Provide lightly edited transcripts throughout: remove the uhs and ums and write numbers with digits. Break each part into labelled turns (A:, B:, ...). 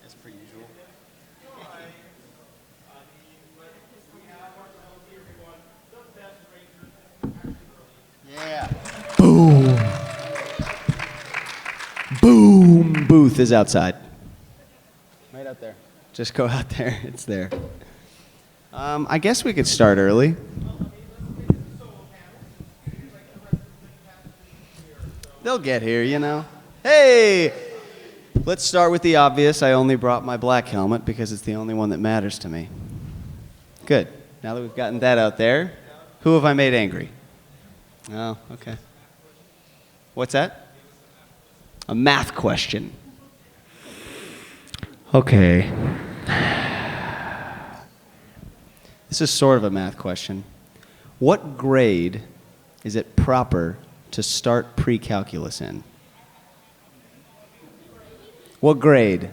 A: as per usual. Yeah. Boom. Boom. Booth is outside. Right out there. Just go out there. It's there. I guess we could start early. They'll get here, you know. Hey! Let's start with the obvious. I only brought my black helmet because it's the only one that matters to me. Good. Now that we've gotten that out there, who have I made angry? Oh, okay. What's that? A math question. Okay. This is sort of a math question. What grade is it proper to start pre-calculus in? What grade?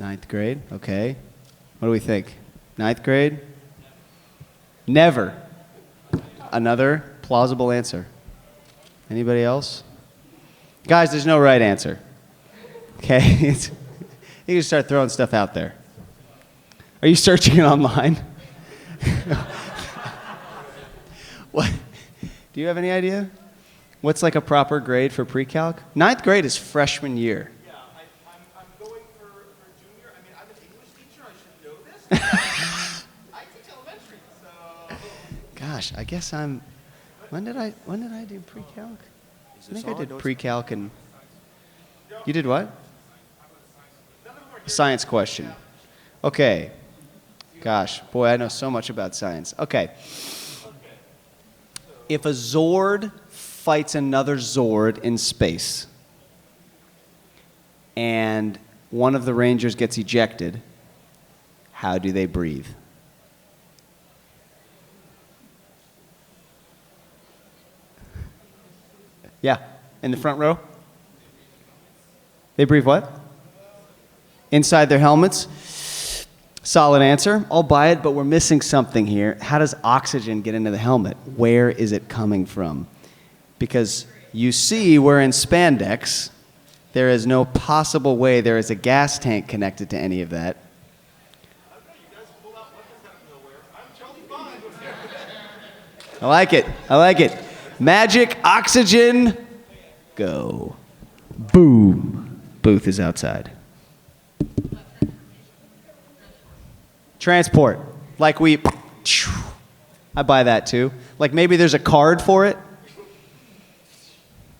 A: 9th grade, okay. What do we think? 9th grade? Never. Another plausible answer. Anybody else? Guys, there's no right answer. Okay? You can start throwing stuff out there. Are you searching it online? What? Do you have any idea? What's like a proper grade for pre-calc? 9th grade is freshman year.
B: Yeah, I'm going for junior. I mean, I'm an English teacher. I should know this. I teach elementary, so.
A: Gosh, I guess I'm. When did I do pre-calc? I think I did pre-calc and. You did what? Science question. Okay. Gosh, boy, I know so much about science. Okay. If a Zord fights another Zord in space, and one of the Rangers gets ejected, how do they breathe? Yeah, in the front row? They breathe what? Inside their helmets? Solid answer. I'll buy it, but we're missing something here. How does oxygen get into the helmet? Where is it coming from? Because you see we're in spandex. There is no possible way there is a gas tank connected to any of that. I like it. I like it. Magic, oxygen, go. Boom. Booth is outside. Transport. Like I buy that too. Like maybe there's a card for it.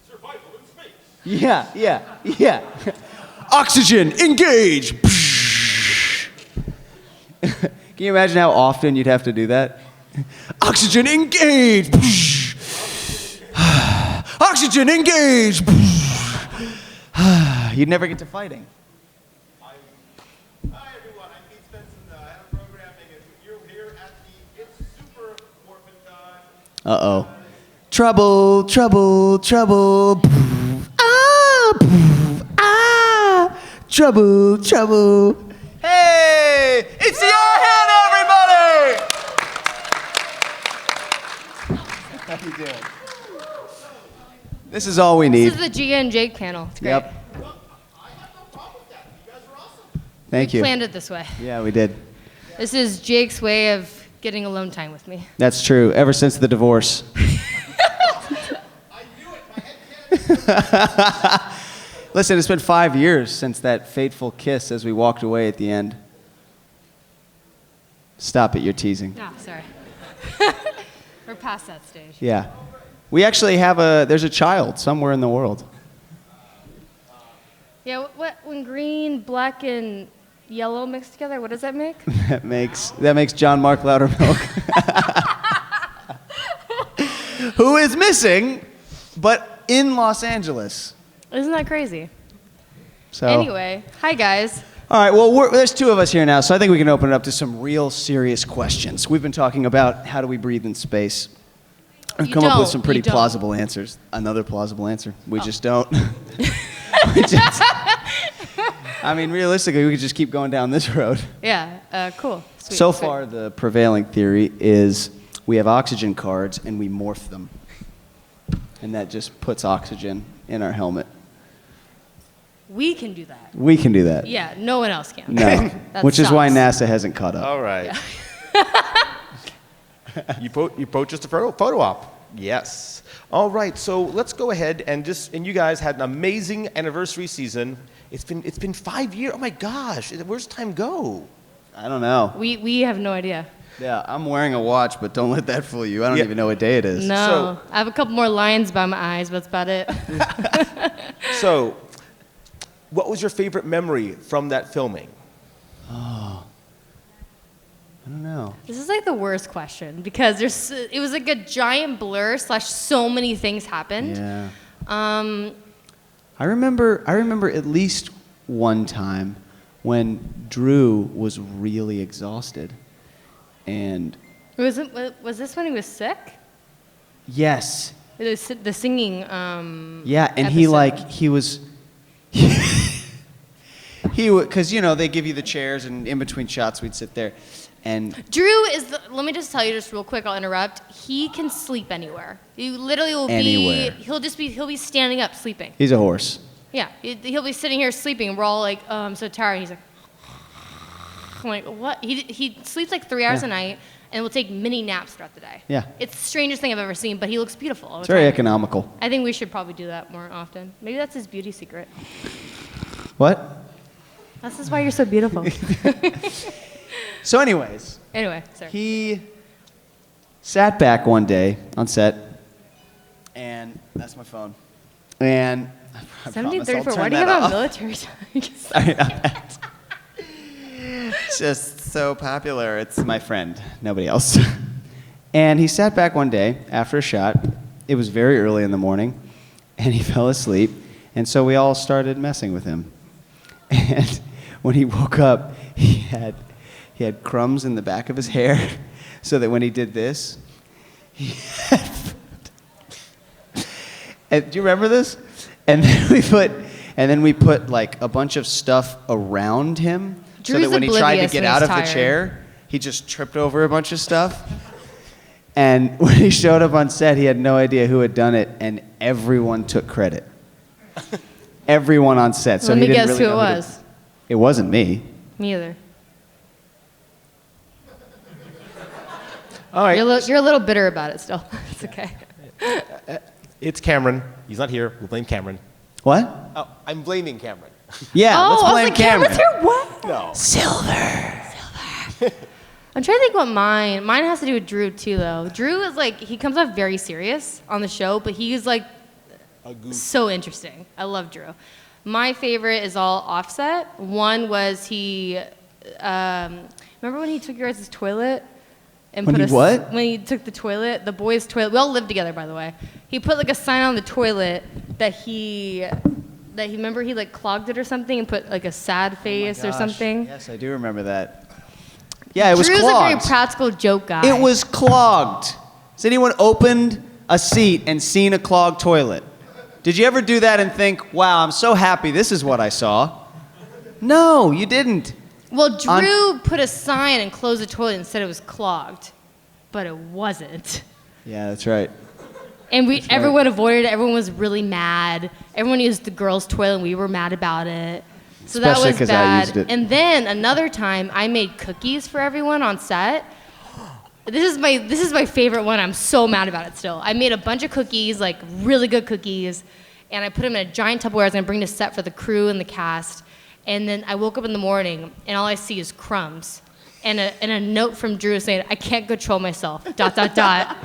B: Survival in space.
A: Yeah. Oxygen, engage. Can you imagine how often you'd have to do that? Oxygen, engage. Oxygen, engage. You'd never get to fighting.
B: Hi everyone, I'm Pete Svensson, head of programming, and you're here at the It's Super Morphicon.
A: Uh-oh. Trouble. Trouble. Hey! It's Ciara Hanna, everybody! How you doing? This is all we need.
C: This is the Gia and Jake panel. It's great.
A: Yep.
B: Well, I have no problem with that. You guys are awesome.
A: Thank you.
C: Planned it this way.
A: Yeah, we did.
C: This is Jake's way of getting alone time with me.
A: That's true. Ever since the divorce.
B: I knew it. My head can't.
A: Listen, it's been 5 years since that fateful kiss as we walked away at the end. Stop it, you're teasing.
C: Oh, sorry. We're past that stage.
A: Yeah. We actually have there's a child somewhere in the world.
C: Yeah, when green, black, and yellow mix together, what does that make?
A: That makes John Mark Loudermilk. Who is missing, but in Los Angeles.
C: Isn't that crazy?
A: So.
C: Anyway, hi guys.
A: All right, well, there's two of us here now, so I think we can open it up to some real serious questions. We've been talking about how do we breathe in space. We've come up with some pretty plausible answers. Another plausible answer. We just don't. I mean, realistically, we could just keep going down this road.
C: Yeah, cool. Sweet,
A: so far, the prevailing theory is we have oxygen cards and we morph them. And that just puts oxygen in our helmet.
C: We can do that.
A: We can do that.
C: Yeah, no one else can.
A: No.
C: That
A: Which is why
C: sucks.
A: NASA hasn't caught up.
B: All right. you purchased a photo op. Yes. All right. So let's go ahead and you guys had an amazing anniversary season. It's been 5 years. Oh my gosh. Where's time go?
A: I don't know.
C: We have no idea.
A: Yeah, I'm wearing a watch, but don't let that fool you. I don't even know what day it is.
C: No. I have a couple more lines by my eyes, but that's about it.
B: So, what was your favorite memory from that filming?
A: I don't know.
C: This is like the worst question because it was like a giant blur / so many things happened.
A: Yeah. I remember at least one time when Drew was really exhausted, and
C: Was this when he was sick?
A: yes,
C: The singing.
A: yeah, and
C: episode.
A: he was. Because they give you the chairs, and in between shots we'd sit there, and
C: Drew let me just tell you just real quick, I'll interrupt. He can sleep anywhere. He literally will
A: Anywhere.
C: he'll be standing up sleeping.
A: he's a horse.
C: Yeah, he'll be sitting here sleeping, and we're all like, oh, I'm so tired. He's like, I'm like, what? He sleeps like 3 hours a night, and will take mini naps throughout the day.
A: Yeah.
C: It's the strangest thing I've ever seen, but he looks beautiful all the
A: It's very
C: time.
A: economical.
C: I think we should probably do that more often. Maybe that's his beauty secret.
A: What?
C: This is why you're so beautiful.
A: So, anyways,
C: Anyway, sorry.
A: he sat back one day on set, and that's my phone. And I promise I'll
C: 1734. Why
A: turn
C: do you
A: that
C: have a
A: off.
C: military tag?
A: Sorry about that. Just so popular. It's my friend, nobody else. And he sat back one day after a shot. It was very early in the morning, and he fell asleep. And so we all started messing with him. And when he woke up, he had crumbs in the back of his hair, so that when he did this, he had. And do you remember this? And then we put like a bunch of stuff around him, so
C: Drew's
A: that when he tried to
C: oblivious
A: get
C: when
A: out
C: he's
A: of the
C: tired.
A: chair, he just tripped over a bunch of stuff. And when he showed up on set, he had no idea who had done it, and everyone took credit. Everyone on set. So
C: Let
A: he
C: me
A: didn't
C: guess
A: really
C: who it
A: know
C: was.
A: It wasn't me.
C: Me either.
B: All right.
C: You're a little bitter about it still. It's okay.
B: It's Cameron. He's not here. We'll blame Cameron.
A: What?
B: Oh, I'm blaming Cameron.
A: Yeah,
C: Oh,
A: let's
C: I was
A: blame
C: like,
A: Cameron.
C: Cameron's here? What?
B: No.
A: Silver.
C: I'm trying to think what mine has to do with Drew too, though. Drew is like, he comes off very serious on the show, but he's like so interesting. I love Drew. My favorite is all offset. One was remember when he took your guys' toilet? And
A: When
C: put
A: he what?
C: When he took the toilet, the boys' toilet. We all lived together, by the way. He put like a sign on the toilet that he remember he like clogged it or something and put like a sad face or
A: Gosh,
C: something.
A: Yes, I do remember that. Yeah, it was
C: Drew's
A: clogged.
C: a very practical joke guy.
A: It was clogged. Has anyone opened a seat and seen a clogged toilet? Did you ever do that and think, wow, I'm so happy this is what I saw? No, you didn't.
C: Well, Drew put a sign and closed the toilet and said it was clogged, but it wasn't.
A: Yeah, that's right.
C: And
A: That's right.
C: everyone avoided it. Everyone was really mad. Everyone used the girls' toilet, and we were mad about it. So
A: Especially
C: that
A: 'cause
C: was
A: I
C: bad.
A: used it.
C: And then another time, I made cookies for everyone on set. This is my favorite one. I'm so mad about it still. I made a bunch of cookies, like really good cookies, and I put them in a giant Tupperware I was gonna bring to set for the crew and the cast. And then I woke up in the morning, and all I see is crumbs. And a note from Drew saying, I can't control myself, ...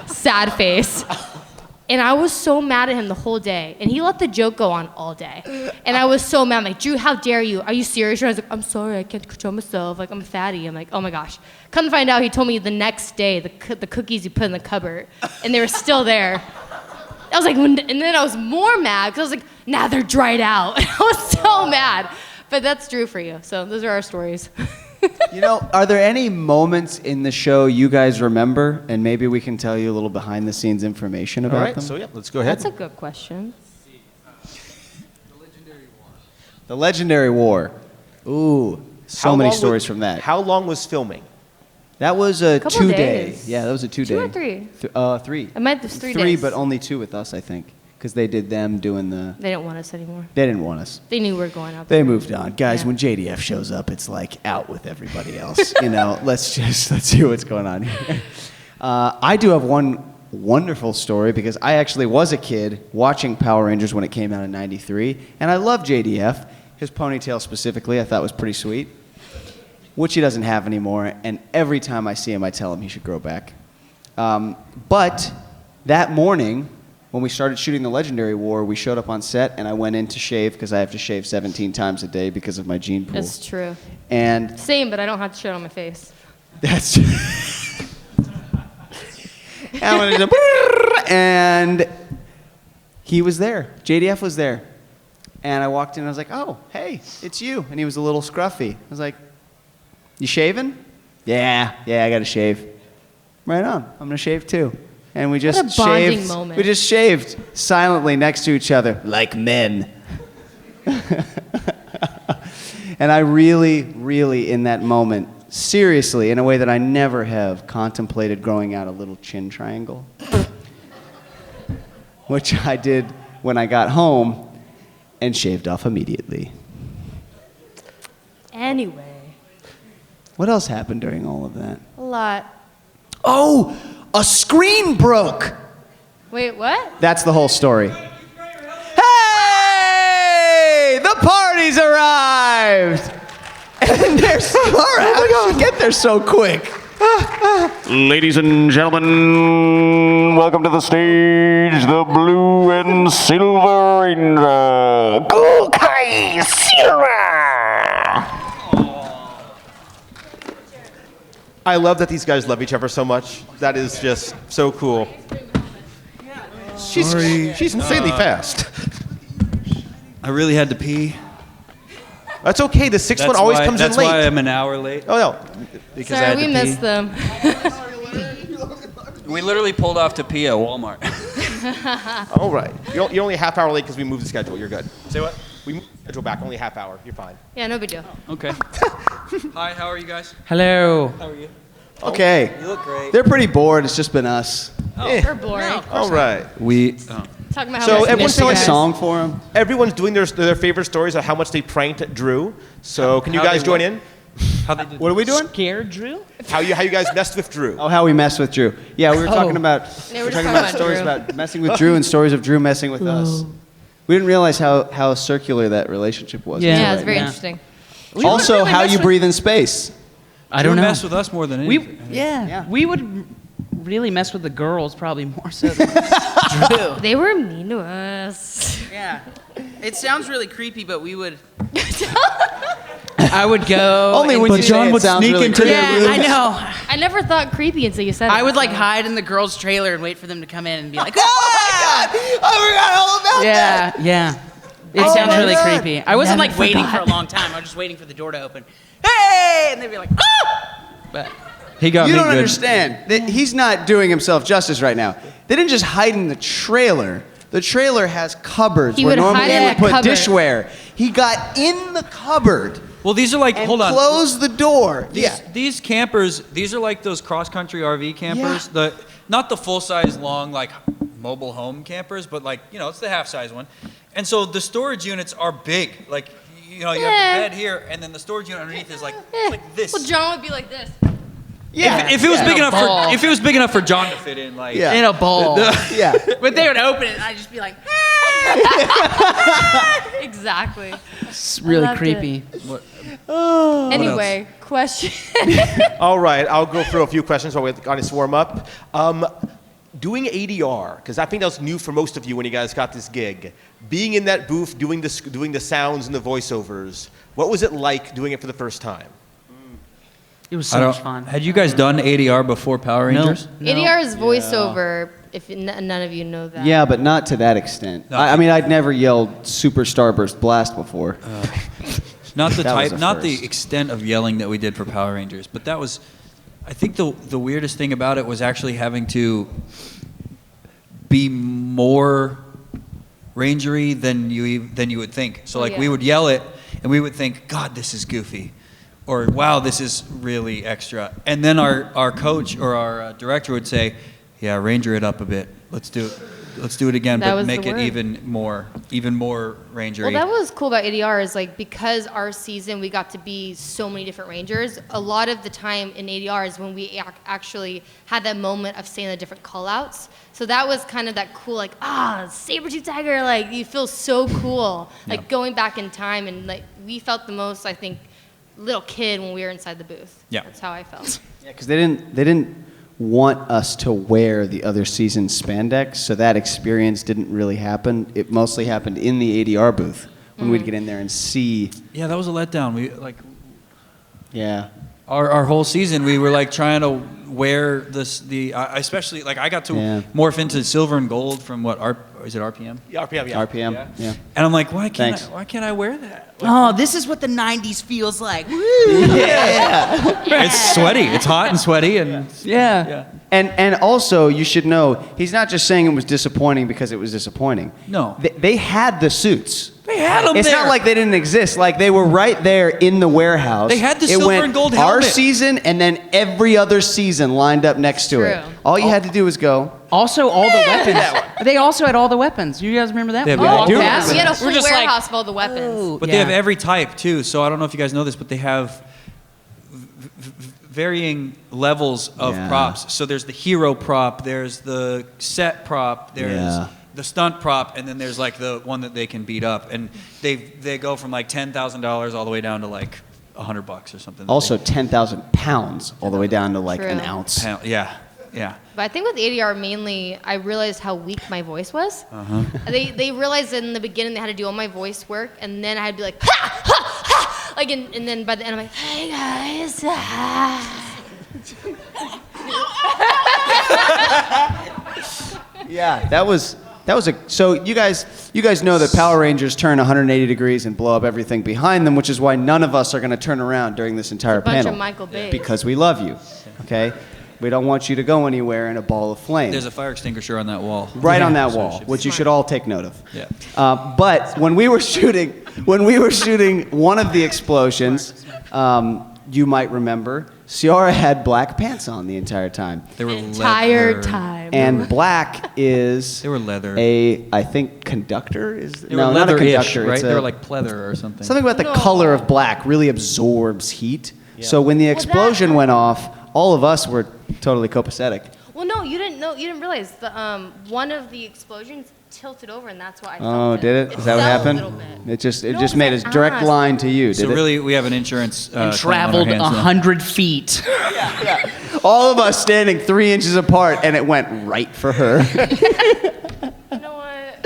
C: sad face. And I was so mad at him the whole day. And he let the joke go on all day. And I was so mad. I'm like, Drew, how dare you? Are you serious? And I was like, I'm sorry, I can't control myself. Like, I'm fatty. I'm like, oh my gosh. Come to find out, he told me the next day the cookies he put in the cupboard, and they were still there. I was like, and then I was more mad, because I was like, nah, they're dried out. I was so mad. But that's Drew for you. So those are our stories.
A: You know, are there any moments in the show you guys remember, and maybe we can tell you a little behind-the-scenes information about
B: All right.
A: them?
B: So yeah, let's go ahead.
C: That's a good question.
A: The Legendary War. Ooh, so
B: How
A: many
B: long
A: stories
B: was-
A: from that.
B: How long was filming?
A: That was a
C: Couple
A: 2-day.
C: days.
A: Yeah, that was a 2-day.
C: 2 or 3?
A: 3.
C: I meant it was 3 days.
A: 3, but only 2 with us, I think. because they did them doing the.
C: They didn't want us anymore.
A: They didn't want us.
C: They knew we were going out there.
A: They moved on, guys.
C: Yeah.
A: When JDF shows up, it's like out with everybody else. Let's see what's going on here. I do have one wonderful story because I actually was a kid watching Power Rangers when it came out in '93, and I love JDF. His ponytail specifically, I thought was pretty sweet, which he doesn't have anymore. And every time I see him, I tell him he should grow back. But that morning, when we started shooting the Legendary War, we showed up on set, and I went in to shave because I have to shave 17 times a day because of my gene pool.
C: That's true.
A: And
C: Same, but I don't have to show it on my face.
A: that's. And he was there. JDF was there. And I walked in and I was like, oh, hey, it's you. And he was a little scruffy. I was like, you shaving? Yeah, I got to shave. Right on. I'm going to shave too. And we just
C: What a bonding
A: shaved.
C: moment.
A: We just shaved silently next to each other like men. And I really, really, in that moment, seriously, in a way that I never have, contemplated growing out a little chin triangle. Which I did when I got home and shaved off immediately.
C: Anyway.
A: What else happened during all of that?
C: A lot.
A: Oh, a screen broke.
C: Wait, what?
A: That's the whole story. Hey, the party's arrived. And there's Laura. How did she get there so quick?
D: Ladies and gentlemen, welcome to the stage, the blue and silver ranger, Gokai Ciara.
B: I love that these guys love each other so much. That is just so cool. She's insanely fast.
E: I really had to pee.
B: That's okay. The sixth one always comes in
E: That's
B: late.
E: why I'm an hour late.
B: Oh no.
E: Because I
C: Sorry,
E: had
C: we
E: to
C: missed
E: pee.
C: them.
E: We literally pulled off to pee at Walmart.
B: All right. You're only a half hour late because we moved the schedule. You're good.
E: Say what?
B: We moved the schedule back only a half hour. You're fine.
C: Yeah, no big deal.
E: Okay. Hi, how are you guys?
F: Hello.
E: How are you?
A: Okay.
E: You look great.
A: They're pretty bored. It's just been us.
C: We're boring.
B: All right.
E: We.
C: Talking about how
B: So
C: much we
B: everyone's
C: miss you
A: Sing a
C: guys.
A: song for them.
B: Everyone's doing their favorite stories of how much they pranked Drew. So can you
E: How
B: guys
E: they
B: join
E: what?
B: in?
E: How they did
A: What are we doing?
F: Scared, Drew?
B: How you guys messed with Drew?
A: Oh, how we messed with Drew. Yeah, we were talking about
C: Yeah,
A: we
C: we're
A: were
C: just
A: talking
C: talking
A: about
C: about
A: stories
C: Drew.
A: about messing with Drew and stories of Drew messing with us. We didn't realize how circular that relationship was.
F: Yeah.
C: Yeah, it's very
F: Yeah.
C: interesting.
A: Also,
F: really
A: how
F: mess
A: you
F: with-
A: breathe in space.
F: I don't
E: You
F: know.
E: mess with us more than anything.
A: Yeah.
F: We would really mess with the girls probably more so than Drew.
C: They were mean to us.
F: Yeah. It sounds really creepy, but we would. I would go.
A: Only when you say it sounds really creepy.
F: Yeah, I know.
C: I never thought creepy until you said it.
F: I would like
C: so.
F: hide in the girls' trailer and wait for them to come in and be like,
A: Oh my God! I forgot all about that.
F: yeah. It
A: Oh
F: sounds
A: my
F: really
A: God.
F: creepy. I wasn't
C: Never
F: like waiting
C: forgot.
F: for a long time. I was just waiting for the door to open. Hey! And they'd be like, ah! But
E: He got
A: You
E: me
A: don't
E: good.
A: understand. He's not doing himself justice right now. They didn't just hide in the trailer. The trailer has cupboards
C: He
A: where
C: would
A: normally
C: hide in
A: you would
C: that
A: put
C: cupboard.
A: dishware. He got in the cupboard
E: Well, these are like,
A: and
E: hold on.
A: closed the door.
E: These campers, these are like those cross-country RV campers.
A: Yeah.
E: Not the full-size, long, like mobile home campers, but like, it's the half-size one. And so the storage units are big. Like, you have the bed here, and then the storage unit underneath is like, it's like this.
C: Well, John would be like this.
A: Yeah.
E: If it was big enough
F: ball.
E: if it was big enough for John to fit in, like,
A: Yeah.
F: in a bowl.
A: Yeah.
F: But they would open it and I'd just be like,
C: Exactly.
F: it's really
C: loved
F: creepy.
C: Anyway, question.
B: All right. I'll go through a few questions while we're on this warm up. Doing ADR, because I think that was new for most of you when you guys got this gig. Being in that booth, doing the sounds and the voiceovers. What was it like doing it for the first time?
F: It was so much fun.
E: Had you guys done ADR before Power Rangers?
F: No.
C: ADR is voiceover, if none of you know that.
A: Yeah, but not to that extent.
E: No.
A: I mean, I'd never yelled Super Starburst Blast before.
E: Not the
A: That was
E: type,
A: a
E: not the
A: first.
E: extent of yelling that we did for Power Rangers, but that was, I think the weirdest thing about it was actually having to be more rangery than you would think. So like we
C: yeah.
E: would yell it, and we would think, God, this is goofy, or wow, this is really extra. And then our coach or our director would say, yeah, ranger it up a bit. Let's do it. let's do it again,
C: That
E: but
C: was
E: make
C: the
E: it
C: word.
E: even more rangery.
C: Well, that was cool about ADR is like because our season we got to be so many different rangers. A lot of the time in ADR is when we actually had that moment of saying the different call outs. So that was kind of that cool like saber-tooth tiger, like you feel so cool, like going back in time, and like we felt the most, I think, little kid when we were inside the booth.
E: Yeah.
C: That's how I felt.
A: Yeah, because they didn't want us to wear the other season's spandex, so that experience didn't really happen. It mostly happened in the ADR booth when we'd get in there and see.
E: Yeah, that was a letdown. We like
A: Yeah.
E: our whole season. We were like trying to wear especially like I got to morph into silver and gold from is it RPM?
B: Yeah, RPM, yeah.
A: RPM. Yeah.
E: And I'm like, why
A: Thanks.
E: can't I wear that?
F: Oh, this is what the 90s feels like. Woo!
E: It's sweaty. It's hot and sweaty and
F: Yeah.
A: And also, you should know, he's not just saying it was disappointing because it was disappointing.
E: No.
A: They had the suits.
E: They had them
A: It's
E: there.
A: not like they didn't exist. Like, they were right there in the warehouse.
E: They had the
A: It
E: silver
A: went
E: and gold
A: Our
E: helmet.
A: season and then every other season lined up next to it.
C: True.
A: All you had to do was go.
F: Also, all the weapons. They also had all the weapons. You guys remember that?
E: Yeah,
F: We
E: we
F: walked
E: do
F: past.
C: We had a
F: We're
C: full
F: just like,
C: warehouse of all the weapons.
F: oh,
E: But
F: yeah.
E: they have every type too. So I don't know if you guys know this, but they have varying levels of
A: Yeah.
E: props. So there's the hero prop, there's the set prop, there's
A: Yeah.
E: the stunt prop, and then there's like the one that they can beat up. And they go from like $10,000 all the way down to like $100 or something.
A: Also, 10,000 pounds all the way down to like an
C: True.
A: ounce.
E: Yeah.
C: But I think with ADR mainly, I realized how weak my voice was. They realized that in the beginning they had to do all my voice work, and then I'd be like, ha, ha, ha! Like, and then by the end I'm like, hey guys.
A: Yeah, that was so you guys know that Power Rangers turn 180 degrees and blow up everything behind them, which is why none of us are going to turn around during this entire
C: bunch
A: panel.
C: of Michael Bays.
A: Because we love you, okay? We don't want you to go anywhere in a ball of flame.
E: There's a fire extinguisher on that wall.
A: Right on that
E: So it
A: wall,
E: should be
A: which you
C: Smart.
A: should all take note of.
E: Yeah.
A: But when we were shooting one of the explosions, you might remember, Ciara had black pants on the entire time.
E: They were
C: Entire
E: leather.
C: time.
A: And black is
E: They were leather.
A: I think conductor is
E: They
A: no,
E: were
A: not a
E: leather-ish,
A: conductor.
E: right?
A: It's
E: They
A: a-
E: were like pleather or something.
A: something about the
C: No.
A: color of black really absorbs heat. So when the explosion went off, all of us were totally copacetic.
C: Well, no, you didn't know. You didn't realize the one of the explosions tilted over, and that's why I felt
A: Oh,
C: it.
A: did it? Is that what
C: fell
A: happened?
C: A little bit.
A: It just
C: No,
A: just
C: it
A: made
C: was
A: a direct
C: ass.
A: line to you, did
E: So
A: it?
E: really, we have an insurance
F: and
E: claim on our
F: traveled
E: hands now.
F: 100 feet.
A: All of us standing 3 inches apart, and it went right for her.
C: You know what?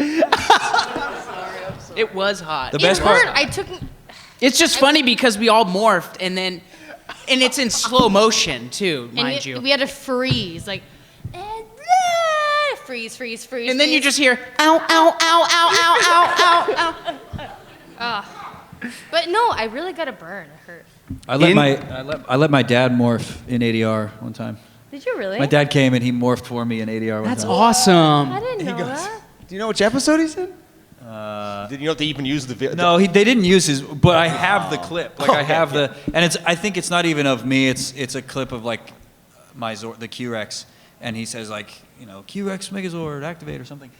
F: It was hot.
E: The best
C: it
E: part.
C: hurt. I took.
F: It's just funny because we all morphed and it's in slow motion too, mind you.
C: We had to freeze, like, freeze.
F: And then you just hear, ow, ow, ow, ow, ow, ow, ow, ow.
C: But no, I really got a burn. It hurt.
E: I let my dad morph in ADR one time.
C: Did you really?
E: My dad came and he morphed for me in ADR one
F: That's
E: time.
F: awesome.
C: I didn't know that.
A: Do you know which episode he's in?
B: Did you know they even use the video?
E: No, they didn't use his, but I have the clip. Like I have the, and I think it's not even of me. It's a clip of like the Q-Rex, and he says like, you know, Q-Rex Megazord activate or something,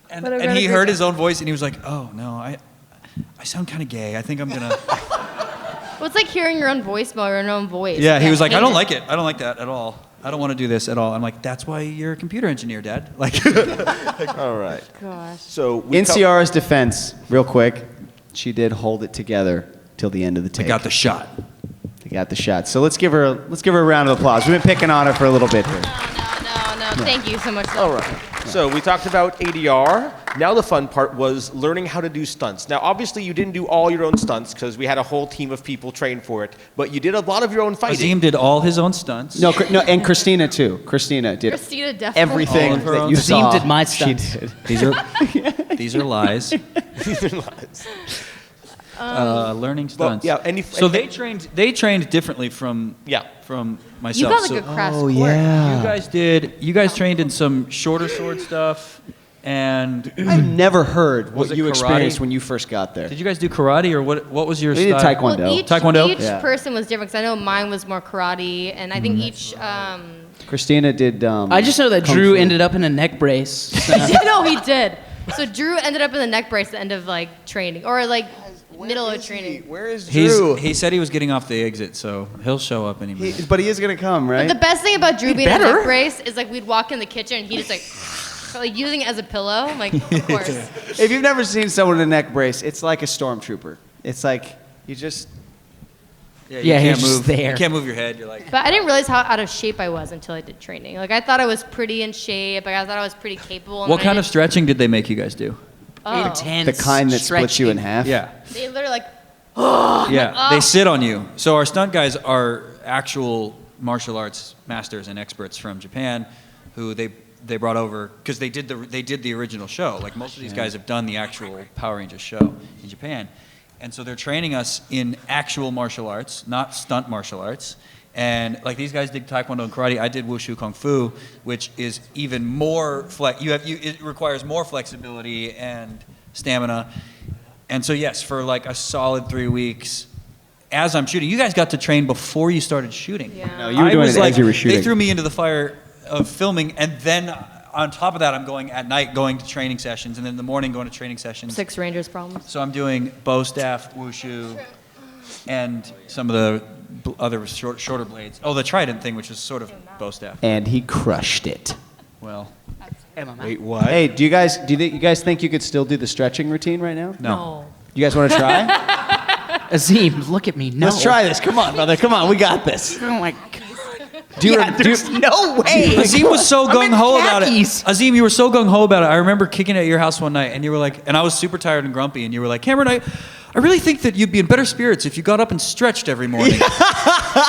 E: and he heard his own voice and he was like, oh no, I sound kind of gay. I think I'm gonna.
C: Well, it's like hearing your own voicemail or your own voice.
E: Yeah, he was like, I don't
C: hate
E: like it. I don't like that at all. I don't want to do this at all. I'm like, that's why you're a computer engineer, Dad. Like,
B: All right.
C: Gosh.
B: So
A: In Ciara's defense, real quick, she did hold it together till the end of the
E: I
A: take.
E: got the shot.
A: They got the shot. So let's give her a round of applause. We've been picking on her for a little bit here.
C: No. Thank you so much.
B: All right. So we talked about ADR. Now the fun part was learning how to do stunts. Now, obviously, you didn't do all your own stunts because we had a whole team of people trained for it. But you did a lot of your own fighting.
E: Azim did all his own stunts.
A: No, and Christina too. Christina did
C: Christina definitely.
A: everything
E: All of her
A: that
E: own
A: you
F: Azim
A: saw.
F: did my
A: She
F: stunts.
A: did.
E: These are lies. Learning stunts.
B: yeah,
E: so they trained differently from
B: Yeah.
E: from
C: You
E: myself.
C: got like
E: So
C: a crash
A: Oh
C: course.
A: yeah.
E: you guys trained in some shorter sword stuff, and
A: I've never heard
E: Was
A: what
E: it
A: you
E: karate?
A: experienced when you first got there.
E: did you guys do karate or what was your
A: We did
E: style?
A: taekwondo.
C: Well, each
E: Taekwondo?
C: Each
A: Yeah.
C: person was different. 'Cause I know mine was more karate, and I think each
A: Christina did.
G: I just know that
A: Kung
G: Drew
A: Fu.
G: ended up in a neck brace. So.
C: No, he did. So Drew ended up in the neck brace at the end of like training, or like middle of training.
A: Where is Drew?
E: He said he was getting off the exit, so he'll show up any minute.
A: But he is gonna come, right?
C: But the best thing about Drew being in a
G: better.
C: neck brace is like we'd walk in the kitchen and he just like using it as a pillow. I'm like, of course.
A: If you've never seen someone in a neck brace, it's like a stormtrooper. It's like you just.
G: Yeah,
E: you
G: he's
E: can't
G: just
E: move.
G: there.
E: You can't move your head. You're like.
C: But I didn't realize how out of shape I was until I did training. Like I thought I was pretty in shape. Like, I thought I was pretty capable. and
E: What
C: then I
E: kind of
C: did-
E: stretching did they make you guys do?
C: Oh.
G: Intense
A: The kind that splits you in half.
E: Yeah.
C: They literally like.
E: Yeah, they sit on you. So our stunt guys are actual martial arts masters and experts from Japan, who they brought over because they did the original show. Like most of these guys have done the actual Power Rangers show in Japan, and so they're training us in actual martial arts, not stunt martial arts. And like these guys did Taekwondo and karate, I did Wushu Kung Fu, which is even more it requires more flexibility and stamina. And so yes, for like a solid 3 weeks, as I'm shooting, you guys got to train before you started shooting.
C: Yeah.
A: No, you were doing it as you were shooting.
E: They threw me into the fire of filming, and then on top of that, I'm going at night, going to training sessions, and then in the morning going to training sessions.
C: 6 Rangers problems.
E: So I'm doing bow staff, wushu, and some of the other shorter blades. Oh, the trident thing, which is sort of bow staff.
A: And he crushed it.
E: Well,
B: Wait, what?
A: Hey, do you guys think you could still do the stretching routine right now?
E: no.
A: You guys want to try?
G: Azim, look at me. No.
A: Let's try this. Come on, brother. Come on, we got this.
G: Oh my god.
A: Do you,
G: There's no way.
E: Azim was so
G: I'm in
E: gung ho about it.
G: khakis.
E: Azim, you were so gung ho about it. I remember kicking at your house one night, and you were like, and I was super tired and grumpy, and you were like, Cameron, I really think that you'd be in better spirits if you got up and stretched every morning.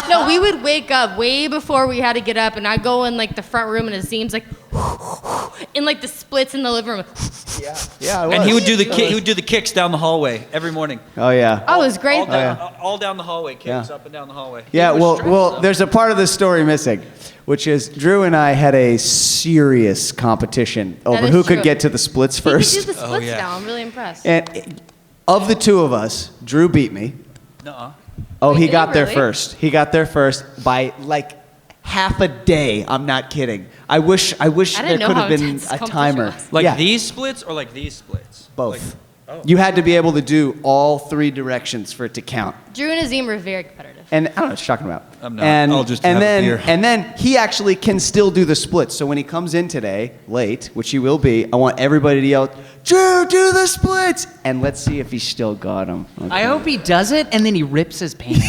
C: No, we would wake up way before we had to get up, and I'd go in like the front room, and Azim's like, in like the splits in the living room.
A: yeah, I was.
E: And he would do the kicks down the hallway every morning.
A: Oh yeah.
C: Oh, it was great though.
E: All down the hallway, kicks
A: Yeah.
E: up and down the hallway.
A: Yeah,
E: He was stretched,
A: well,
E: though.
A: there's a part of this story missing, which is Drew and I had a serious competition over
C: is
A: who
C: true.
A: could get to the splits
C: He could
A: first.
C: do the splits
E: yeah.
C: now. I'm really impressed.
A: And of the two of us, Drew beat me.
E: Nuh-uh.
A: Oh,
C: Wait,
A: he
C: did
A: got
C: he
A: there
C: really?
A: first. He got there first by like half a day. I'm not kidding. I wish
C: I
A: there
C: didn't know
A: could
C: how
A: have been
C: intense this
A: a
C: competition
A: timer.
C: was.
E: Like
A: Yeah,
E: these splits or like these splits?
A: both.
E: Like,
A: You had to be able to do all 3 directions for it to count.
C: Drew and Azim were very competitive.
A: And I don't know what you're talking about.
E: I'm not.
A: And,
E: I'll just
A: and
E: have a
A: then
E: beer.
A: and then he actually can still do the splits. So when he comes in today late, which he will be, I want everybody to yell, "Drew, do the splits!" And let's see if he still got them. Okay.
G: I hope he does it and then he rips his pants.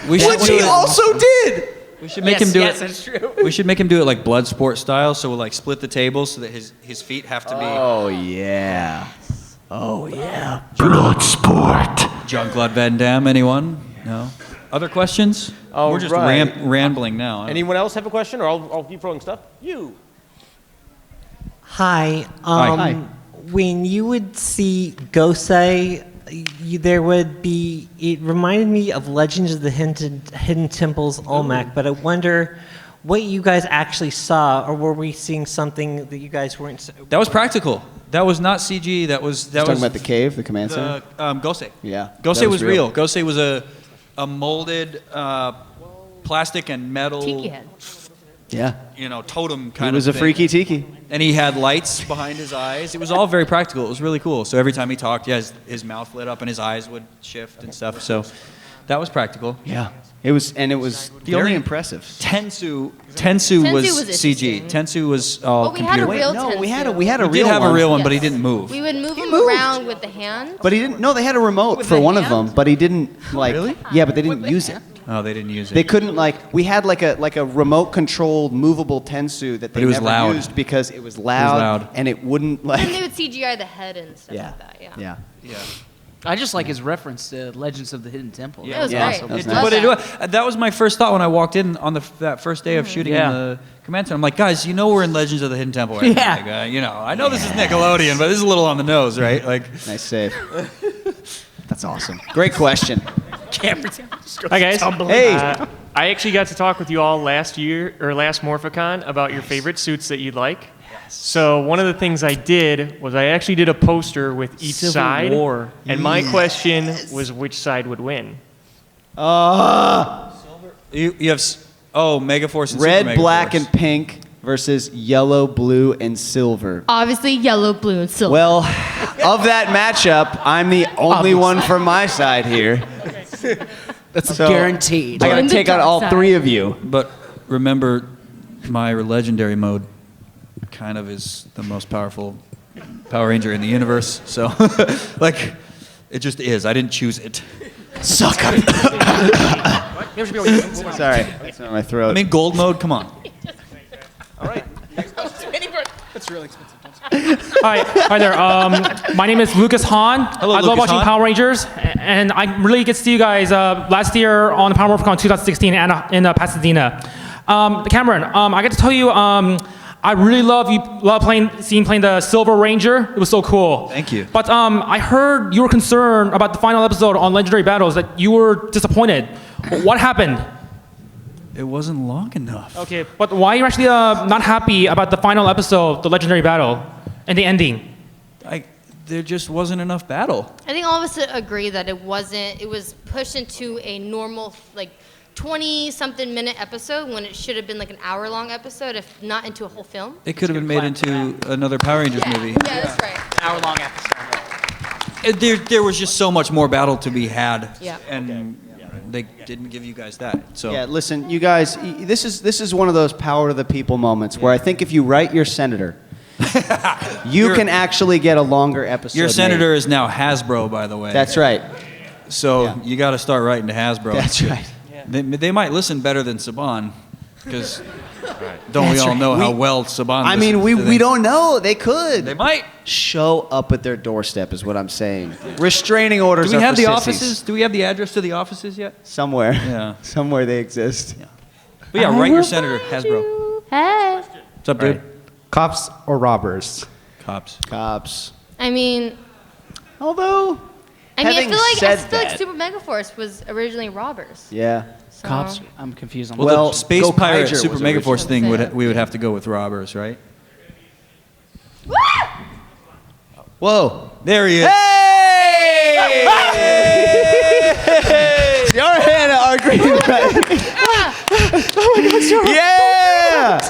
E: we should
A: Which
E: do
A: he
E: it-
A: also did.
E: We should make him do
G: yes,
E: it.
G: that's true.
E: We should make him do it like blood sport style. So we'll like split the tables so that his feet have to be
A: Oh yeah. Oh yeah.
D: Bloodsport.
E: Jean-Claude Van Damme. Anyone? No. Other questions?
B: All
E: We're just
B: right.
E: rambling now.
B: Anyone else have a question, or I'll keep throwing stuff? You.
H: Hi.
E: Hi.
H: When you would see Gosei, there would be. It reminded me of Legends of the Hidden Temples Olmec, but I wonder what you guys actually saw, or were we seeing something that you guys weren't?
E: That was practical. That was not CG. That was
A: Talking about the cave, the command
E: the
A: center.
E: Gosei.
A: Yeah,
E: Gosei
A: that
E: was
A: was
E: real.
A: real.
E: Gosei was a molded plastic and metal.
C: Tiki head.
A: Yeah.
E: Totem
A: He
E: kind
A: was
E: of
A: a
E: thing.
A: freaky tiki.
E: And he had lights behind his eyes. It was all very practical. It was really cool. So every time he talked, yeah, his mouth lit up and his eyes would shift and stuff. So that was practical.
A: Yeah. It was very
E: only-
A: impressive.
E: Tensu
C: Tensu
E: was
C: was
E: CG.
C: interesting.
E: Tensu was all
C: Well, we had a
E: computer.
C: real
A: no, we had a
C: Tensu.
A: we had a
E: We
A: real
E: did have
A: one.
E: a real one, but he
C: Yes.
E: didn't move.
C: We would move him
A: moved.
C: around with the hand.
A: But he didn't. No, they had a remote
C: With
A: for
C: the
A: one of
C: hand?
A: them, but he didn't like.
E: Really?
A: Yeah, but they didn't use it.
E: Oh, they didn't use it.
A: They couldn't like. We had like a remote controlled movable Tensu that
E: But
A: they
E: it was
A: never
E: loud.
A: used because it was loud,
E: loud.
A: and it wouldn't
C: And they
A: like.
C: would CGI the head and stuff
A: Yeah.
C: like that. Yeah.
A: Yeah.
E: Yeah.
G: I just like his reference to Legends of the Hidden Temple.
C: It was
A: Yeah,
C: great.
A: that was
C: Love
A: nice.
E: But
C: that.
E: that was my first thought when I walked in on that first day of shooting
G: Yeah.
E: in the command center. I'm like, guys, we're in Legends of the Hidden Temple, right?
G: Yeah.
E: Like, I know this is Nickelodeon, but this is a little on the nose, right? Like,
A: Nice save. That's awesome. Great question.
I: Hi guys.
A: Hey.
I: I actually got to talk with you all last Morphicon about your favorite suits that you'd like. So one of the things I did was I actually did a poster with each
G: Civil
I: side,
G: War.
I: and my question was which side would win.
E: you have Oh, Megaforce and
A: Red,
E: Super
A: black,
E: Megaforce.
A: and pink versus yellow, blue, and silver.
C: Obviously, yellow, blue, and silver.
A: Well, of that matchup, I'm the only one from my side here.
G: That's
A: So,
G: guaranteed.
A: I gotta
C: On the
A: take on
C: dark
A: all
C: side.
A: three of you.
E: But remember, my legendary mode kind of is the most powerful Power Ranger in the universe. So, like, it just is. I didn't choose it.
A: Suck up. Sorry, that's in my throat.
E: I mean, gold mode. Come on.
J: Hi there. My name is Lucas Hahn.
E: Hello,
J: I love
E: Lucas
J: watching
E: Hahn.
J: Power Rangers, and I really get to see you guys last year on the Power Morphicon 2016 in Pasadena. Cameron, I get to tell you, I really love playing the Silver Ranger. It was so cool.
E: Thank you.
J: But I heard you were concerned about the final episode on Legendary Battles, that you were disappointed. What happened?
E: It wasn't long enough.
J: Okay, but why are you actually not happy about the final episode, the Legendary Battle, and the ending?
E: There just wasn't enough battle.
C: I think all of us agree that it wasn't. It was pushed into a normal, like, 20-something minute episode when it should have been like an hour-long episode, if not into a whole film.
E: It could have been made into another Power Rangers movie.
C: Yeah, that's right.
G: Hour-long episode.
E: There was just so much more battle to be had.
C: Yeah.
E: And they didn't give you guys that. So
A: Yeah, listen, you guys, this is one of those power to the people moments where I think if you write your senator, you can actually get a longer episode.
E: your
A: made.
E: senator is now Hasbro, by the way.
A: That's right.
E: So you got to start writing to Hasbro.
A: That's right.
E: They might listen better than Saban, because don't we all know how well Saban?
A: I mean,
E: listens to
A: we
E: things?
A: don't know. They could.
E: They might.
A: Show up at their doorstep is what I'm saying. Restraining orders.
E: Do we
A: are
E: have
A: for
E: the
A: sissies.
E: offices? Do we have the address to the offices yet?
A: Somewhere.
E: Yeah.
A: Somewhere they exist.
E: But yeah, write your senator, Hasbro.
C: Hey.
E: What's up, dude?
K: Cops or robbers?
E: Cops.
A: Cops.
C: I mean,
A: Although,
C: I
A: having
C: feel like
A: said
C: Super Megaforce was originally robbers.
A: yeah.
C: So.
G: Cops? I'm confused on
E: Well,
A: Well,
E: the Space
A: Go
E: Pirate
A: Kaiser
E: Super
A: was
E: Megaforce
C: original.
E: thing
C: Yeah.
E: we would have to go with robbers, right?
A: Whoa.
E: There he is.
A: Hey! Ciara Hanna, our green Yeah!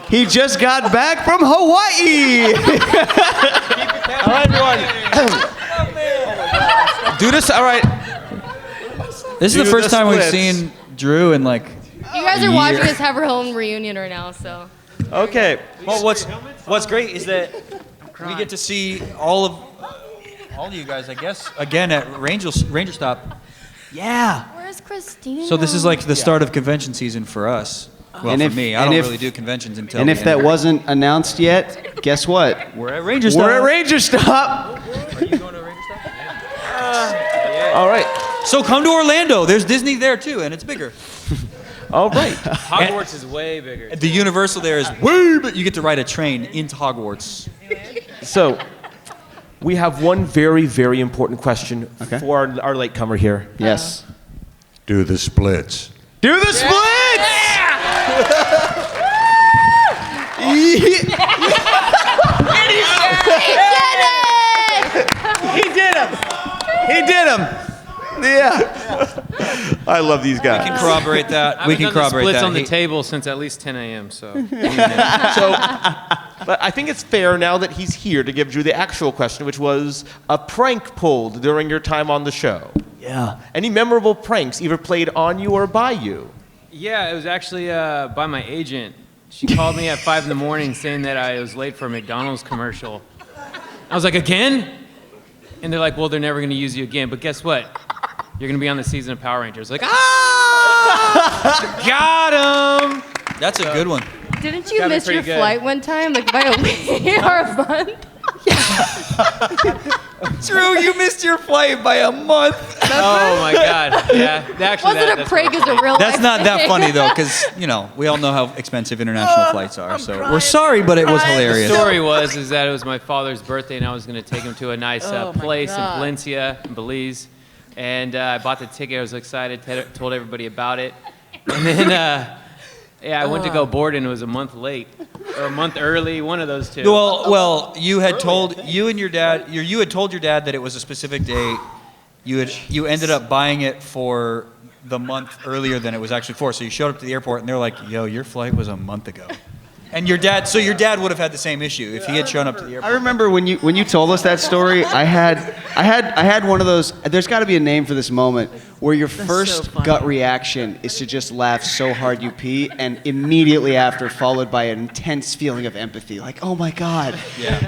A: He just got back from Hawaii.
B: All right, everyone. Do this. All right.
E: This is
B: Do
E: the first
B: the
E: time we've
B: splits.
E: seen Drew in like.
C: You guys are
E: a
C: watching
E: year.
C: us have our own reunion right now, so.
B: Okay.
E: Well, what's great is that we get to see all of you guys, I guess, again at Ranger Stop. Yeah.
C: Where's Christina?
E: So this is like the start of convention season for us. Well,
A: And
E: for
A: if-
E: me, I
A: and
E: don't
A: if-
E: really do conventions until.
A: And
E: the
A: if
E: end.
A: that wasn't announced yet, guess what?
E: we're at Ranger Stop.
A: We're at Ranger Stop.
E: Are you going to Ranger Stop?
B: All right.
E: So come to Orlando. There's Disney there too, and it's bigger.
B: All right.
L: Hogwarts is way bigger.
E: The Universal there is way big. You get to ride a train into Hogwarts.
B: So, we have one very, very important question
A: Okay.
B: for our latecomer here.
A: Yes.
D: Do the splits.
A: Do the splits! He did him. He did him. Yeah.
B: I love these
E: We can
B: guys.
E: corroborate that.
L: I
E: We
L: haven't
E: can
L: done the
E: corroborate
L: splits
E: that.
L: on the
E: He-
L: table since at least 10 a.m. So
B: But I think it's fair now that he's here to give Drew the actual question, which was a prank pulled during your time on the show.
A: Yeah.
B: Any memorable pranks either played on you or by you?
L: yeah, it was actually by my agent. She called me at 5 in the morning saying that I was late for a McDonald's commercial. I was like, again? And they're like, well, they're never going to use you again. But guess what? You're going to be on the season of Power Rangers. Like, got him!
E: That's a good one.
C: Didn't you
L: Gotta be
C: miss your
L: pretty good.
C: flight one time, like by a week or a month?
E: Drew, you missed your flight by a month.
L: Oh, my God. Yeah. Actually,
C: Wasn't a prank, it's a real
E: That's
C: life
E: not that
C: thing.
E: funny though, because we all know how expensive international flights are. So we're sorry, but it was hilarious.
L: The story is that it was my father's birthday, and I was going to take him to a nice place in
C: God.
L: Valencia, in Belize. And I bought the ticket. I was excited. Told everybody about it. And then, I went to go board, and it was a month late or a month early. One of those two.
E: Well, you had told you and your dad. You had told your dad that it was a specific day. You ended up buying it for the month earlier than it was actually for. So you showed up to the airport and they're like, "Yo, your flight was a month ago." And your dad would have had the same issue if he had shown up to the airport.
A: I remember when you told us that story. I had one of those. There's got to be a name for this moment where your first gut reaction is to just laugh so hard you pee, and immediately after followed by an intense feeling of empathy, like, oh my god,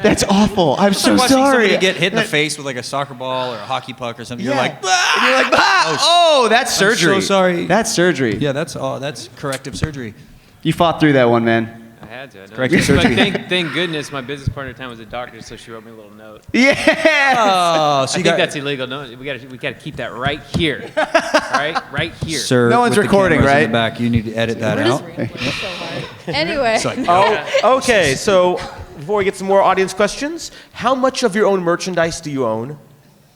A: that's awful. I'm so
E: watching
A: sorry.
E: Somebody get hit in the face with like a soccer ball or a hockey puck or something. You're like,
A: and you're like, oh, that's surgery.
E: I'm so sorry.
A: That's surgery.
E: Yeah, that's corrective surgery.
A: You fought through that one, man.
L: I had to.
A: Corrective
L: But
A: surgery.
L: thank goodness my business partner at the time was a doctor, so she wrote me a little note.
A: Yes.
E: Oh, so
L: I think that's illegal. No, we got to keep that right here. Right here.
E: Sir,
A: No one's
E: with the
A: recording,
E: cameras
A: right?
E: In the back, you need to edit that out.
C: Anyway.
E: It's like,
B: Oh, okay. So before we get some more audience questions, how much of your own merchandise do you own?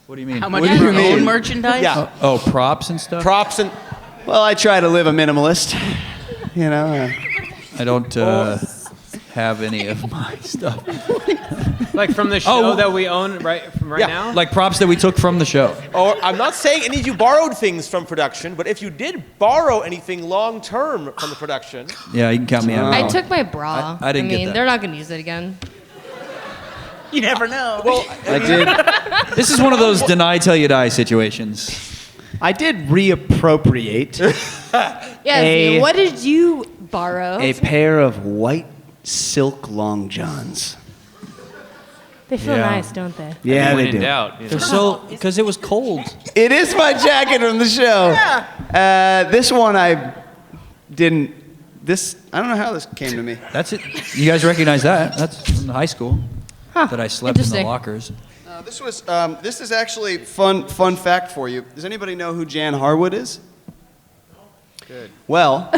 E: what do you mean?
G: How much
A: What
G: of
A: do
G: your
A: you mean?
G: own merchandise?
B: Yeah,
E: Oh, props and stuff.
B: props and.
A: Well, I try to live a minimalist. You know.
E: I don't have any of my stuff.
L: Like from the show that we own right now.
E: Like props that we took from the show.
B: Or I'm not saying any of you borrowed things from production, but if you did borrow anything long term from the production,
E: Yeah, you can count me out.
C: I took my bra.
E: I didn't get
C: mean,
E: that.
C: they're not going to use it again.
G: You never know.
B: well,
A: I did.
E: This is one of those deny till you die situations.
A: I did reappropriate
C: Yeah, what did you borrow?
A: a pair of white silk long johns.
C: They feel
E: Yeah.
C: nice, don't they?
A: Yeah,
L: when
A: they
L: in
A: do.
L: doubt.
E: They're so because it was cold.
A: It is my jacket from the show. This one I didn't. I don't know how this came to me.
E: That's it. You guys recognize that? That's from the high school that I slept in the
C: Interesting.
E: lockers.
A: This is actually fun fact for you. Does anybody know who Jan Harwood is?
L: Good.
A: Well,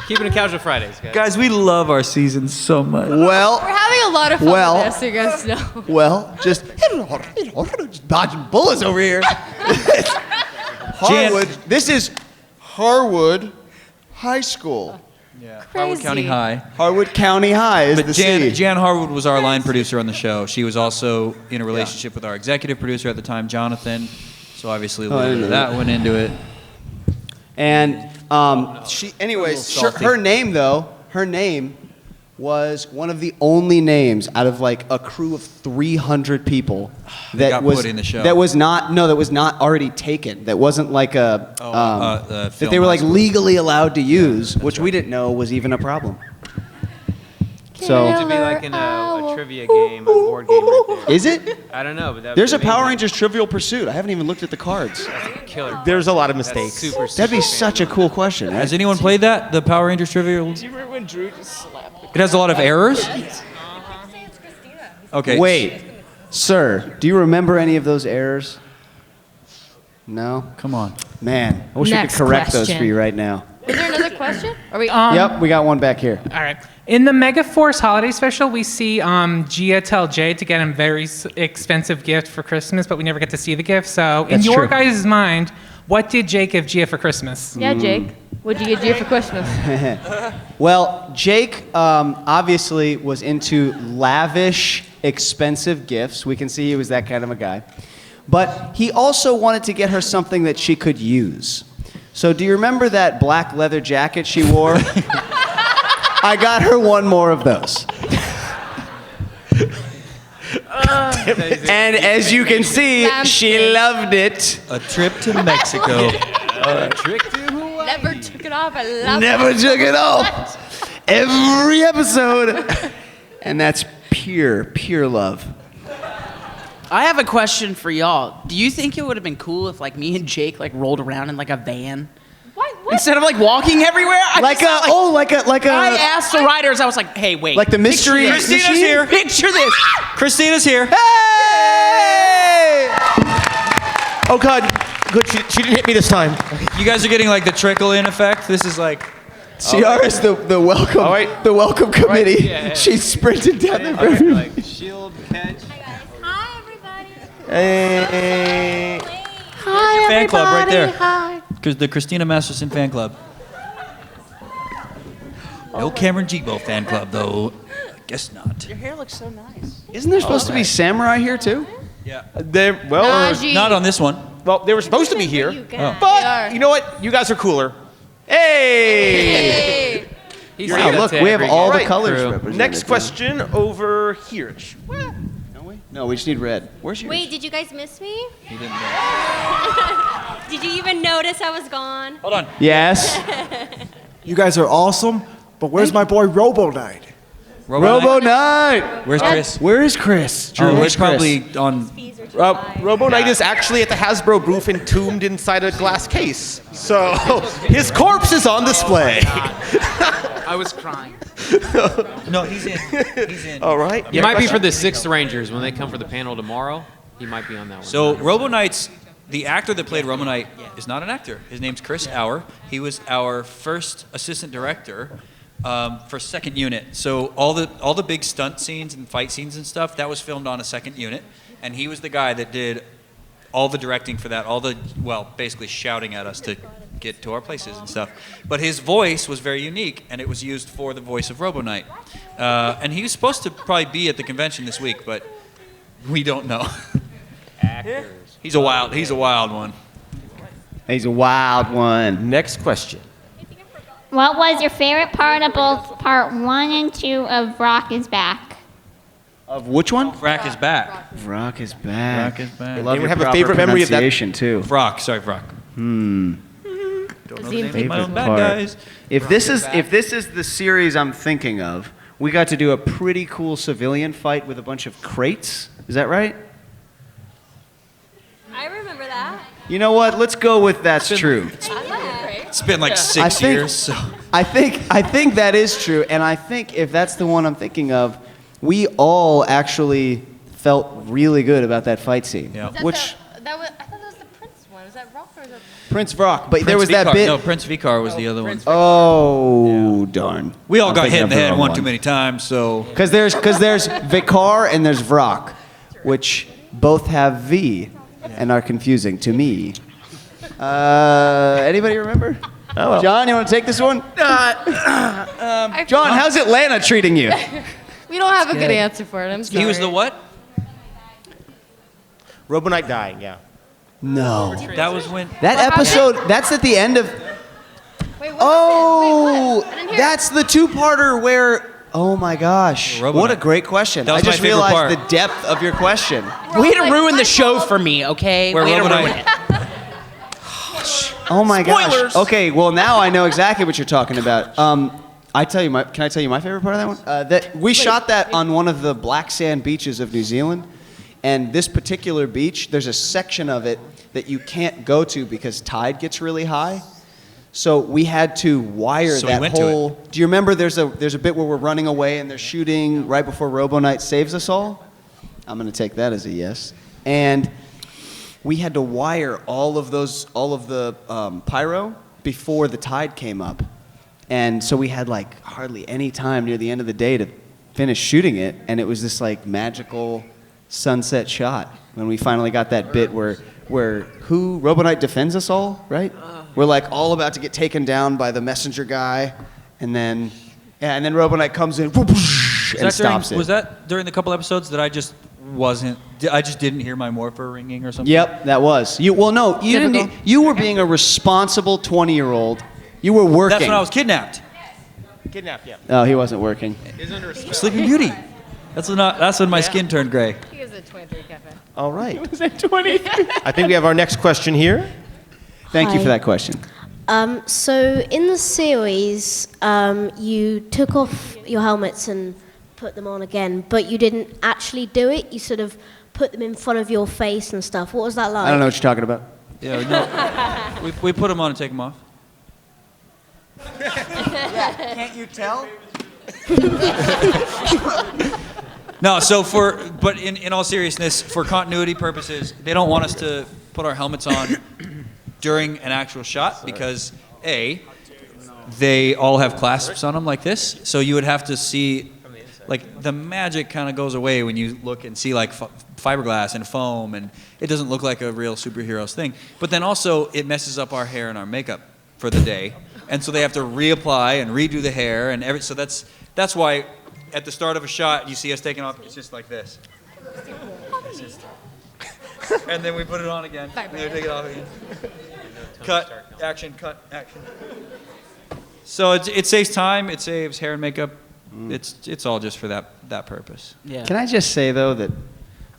L: Keeping it casual Fridays, guys.
E: Guys, we love our season so much.
C: We're having a lot of fun
A: Well-
C: with this, you guys know.
A: well, just dodging bullets over here. Harwood. This is Harwood High School.
E: Yeah.
C: Crazy.
E: Harwood County High.
A: Harwood County High is
E: But
A: the C.
E: Jan Harwood was our line producer on the show. She was also in a relationship with our executive producer at the time, Jonathan. So obviously a
A: I
E: little
A: didn't
E: bit of
A: know
E: that went into it.
A: And she, anyways,
E: little salty.
A: her name was one of the only names out of like a crew of 300 people that
E: got
A: was
E: put in the show.
A: that was not already taken. That wasn't like a that
E: film
A: they were like
E: high school.
A: legally allowed to use, which we didn't know was even a problem. So
L: To be like in a trivia game, a board game right there.
A: is it?
L: I don't know, but that
A: There's a
L: would be
A: Power
L: amazing.
A: Rangers Trivial Pursuit. I haven't even looked at the cards.
L: Killer.
B: there's a lot of
L: That's
B: mistakes.
L: super,
A: That'd be
L: super
A: such a cool question.
E: Has anyone played that? The Power Rangers trivia?
G: Do you remember when Drew just slapped
E: It has a lot of errors? Okay.
A: Wait, sir, do you remember any of those errors? No?
E: Come on.
A: Man, I wish
C: Next
A: we could correct those
C: question.
A: for you right now.
C: Is there another question? Are we?
A: Yep, we got one back here.
M: All right. In the Megaforce holiday special, we see Gia tell Jay to get him very expensive gift for Christmas, but we never get to see the gift. So, in
A: That's
M: your
A: true.
M: guys' mind, what did Jay give Gia for Christmas?
C: Yeah, Jake. What'd you get you for Christmas?
A: Well, Jake obviously was into lavish, expensive gifts. We can see he was that kind of a guy. But he also wanted to get her something that she could use. So do you remember that black leather jacket she wore? I got her one more of those. And as you can see, she loved it.
E: A trip to Mexico.
C: Never took it off. I love
A: Never
C: it.
A: took it off. Every episode. And that's pure love.
G: I have a question for y'all. Do you think it would have been cool if like me and Jake like rolled around in like a van
C: What?
G: instead of like walking everywhere? I
A: Like
G: just
A: a,
G: thought,
A: like a,
G: I asked the writers. I was like, "Hey, wait,
A: like the mystery
G: Picture this.
A: machine?
E: here.
G: Picture this.
E: Christina's here.
A: Hey!
B: Oh God, good. She didn't hit me this time.
E: You guys are getting like the trickle-in effect. This is like
A: Ciara's the welcome,
B: All right.
A: the welcome committee.
L: Yeah.
A: She sprinted down the
L: All right,
A: river.
L: like shield catch.
C: Hi, everybody.
A: Hey.
C: Hi,
E: fan club right there.
C: Hi.
E: Because the Christina Masterson fan club. No Cameron Jebo fan club though. Guess not.
G: Your hair looks so nice.
A: Isn't there supposed to be samurai here too?
E: Yeah.
C: Naji.
E: Not on this one.
B: Well, they were supposed to be here,
E: Oh.
B: but you know what? You guys are cooler. Hey!
L: He's
A: Wow, look, we have all the colors
L: Crew.
A: represented.
B: Next question over here.
A: No, we just need red. Where's yours?
N: Wait, did you guys miss me?
E: He didn't.
N: Did you even notice I was gone?
E: Hold on.
A: Yes.
K: You guys are awesome, but where's my boy Robo Knight?
A: Robo Knight.
E: Where's Chris?
A: Where is Chris?
E: Oh,
A: Where's
E: he's probably on.
B: Robo Knight is actually at the Hasbro booth entombed inside a glass case. So his corpse is on display.
G: I was crying.
E: No, he's in. He's in.
B: All right.
L: He might be for the 6th Rangers when they come for the panel tomorrow. He might be on that one.
E: So Robo Knight's the actor that played Robo Knight is not an actor. His name's Chris Auer. He was our first assistant director for second unit. So all the big stunt scenes and fight scenes and stuff that was filmed on a second unit, and he was the guy that did all the directing for that. Basically shouting at us to get to our places and stuff. But his voice was very unique, and it was used for the voice of Robo Knight. And he was supposed to probably be at the convention this week, but we don't know.
L: Actors.
E: He's a wild one.
A: He's a wild one.
B: Next question.
O: What was your favorite part of both part 1 and 2 of Rock is Back?
A: Of which one?
E: Vrock is back.
A: Vrock is back.
E: Vrock is back.
A: I love
B: Anyone
A: your
B: have a
A: proper
B: favorite memory of that?
A: pronunciation, too.
E: Vrock. Sorry, Vrock.
C: Azim
A: Favorite
E: My own bad
A: part.
E: guys.
A: If this is the series I'm thinking of, we got to do a pretty cool civilian fight with a bunch of crates. Is that right?
N: I remember that.
A: You know what? Let's go with that's true.
E: It's been like 6 years. So.
A: I think that is true, and I think if that's the one I'm thinking of, we all actually felt really good about that fight scene.
E: Yeah.
C: I thought that was the Prince one. Was that Rock or was that?
A: Prince Vrock, but there
E: Prince
A: was that
E: Vicar.
A: bit.
E: No, Prince Vicar was the other one.
A: Oh, darn.
E: We all
A: I'm
E: got
A: thinking
E: hit in
A: of
E: the head
A: wrong
E: one too many times, so.
A: Because there's Vicar and there's Vrock, which both have V and are confusing to me. Anybody remember?
B: Oh, well.
A: John, you want to take this one? John, how's Atlanta treating you?
C: We don't have a good answer for it. I'm sorry.
E: He was the what?
B: Robo Knight dying, yeah.
A: No.
E: That was when.
A: That episode, that's at the end of.
C: Wait, what
A: Oh,
C: I didn't hear
A: that's the two-parter where. Oh my gosh.
E: Robo
A: What a
E: Knight.
A: great question.
E: That was
A: I just
E: my favorite
A: realized
E: part.
A: the depth of your question.
G: Way to ruin the show for me, okay?
E: Where
G: Way to
E: Robo
G: ruin
E: Knight-
G: it.
A: Oh my
G: Spoilers!
A: gosh. Okay, well now I know exactly what you're talking about. Can I tell you my favorite part of that one? That we shot that on one of the black sand beaches of New Zealand, and this particular beach, there's a section of it that you can't go to because tide gets really high. So we had to wire
E: So we
A: that
E: went to
A: whole. Do you remember? There's a bit where we're running away and they're shooting right before Robo Knight saves us all. I'm gonna take that as a yes. And we had to wire all of the pyro before the tide came up. And so we had like hardly any time near the end of the day to finish shooting it, and it was this like magical sunset shot when we finally got that bit where Robo Knight defends us all, right? We're like all about to get taken down by the messenger guy, and then Robo Knight comes in and stops it.
E: Was that during the couple episodes that I just didn't hear my morpher ringing or something?
A: Yep, that was. You didn't. You were being a responsible 20-year-old. You were working.
E: That's when I was kidnapped.
B: Kidnapped, yeah.
A: Oh, he wasn't working.
E: Sleeping Beauty. That's when my skin turned gray.
C: He was at 23 Cafe.
B: All right.
I: Was that 20?
B: I think we have our next question here.
A: Thank you
N: Hi.
A: for that question.
N: So in the series, you took off your helmets and put them on again, but you didn't actually do it. You sort of put them in front of your face and stuff. What was that like?
A: I don't know what you're talking about.
E: Yeah, no. we put them on and take them off.
A: Can't you tell?
E: No, but in all seriousness, for continuity purposes, they don't want us to put our helmets on during an actual shot because A, they all have clasps on them like this, so you would have to see, like the magic kind of goes away when you look and see like fiberglass and foam, and it doesn't look like a real superhero's thing. But then also it messes up our hair and our makeup for the day, and so they have to reapply and redo the hair and so that's why at the start of a shot, you see us taking off. It's just like this. And then we put it on again. And then we take it off again. Cut, action, cut, action. So it saves time. It saves hair and makeup. It's all just for that purpose.
G: Yeah.
A: Can I just say, though, that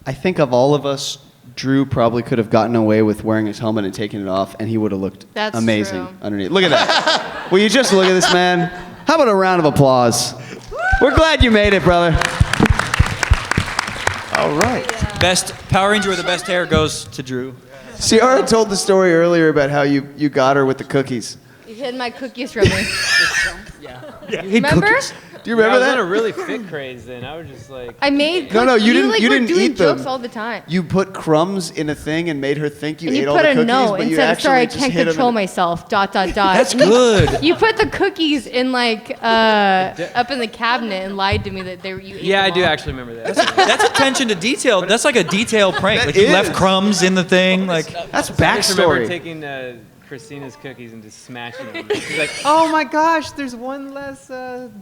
A: I think of all of us, Drew probably could have gotten away with wearing his helmet and taking it off, and he would have looked
C: That's
A: amazing
C: true.
A: underneath. Look at that. Will you just look at this man? How about a round of applause? We're glad you made it, brother. All right.
E: Best Power Ranger with the best hair goes to Drew.
A: Ciara told the story earlier about how you got her with the cookies.
C: You hid my cookies from me.
A: You hid
C: Remember?
A: cookies? Do you remember
L: I was
A: that?
L: on a really fit craze then. I was just like.
C: I made.
A: No, you didn't.
C: Like,
A: You
C: were
A: didn't
C: doing
A: eat them.
C: jokes all the time.
A: You put crumbs in a thing and made her think you
C: And
A: ate
C: you
A: all
C: put
A: the
C: a
A: cookies,
C: no
A: but
C: and
A: you
C: said,
A: actually
C: "Sorry, I
A: just
C: can't
A: hid 'em
C: control
A: in-
C: myself." ..
E: That's good.
C: You put the cookies in like up in the cabinet and lied to me that you ate
L: Yeah,
C: them
L: I do
C: all.
L: actually remember that.
E: That's attention to detail. That's like a detail prank.
A: That
E: Like you
A: is.
E: left crumbs in the thing. Like
A: That's
L: I just remember
A: backstory.
L: taking Christina's cookies and just smashing them. She's like, "Oh my gosh, there's one less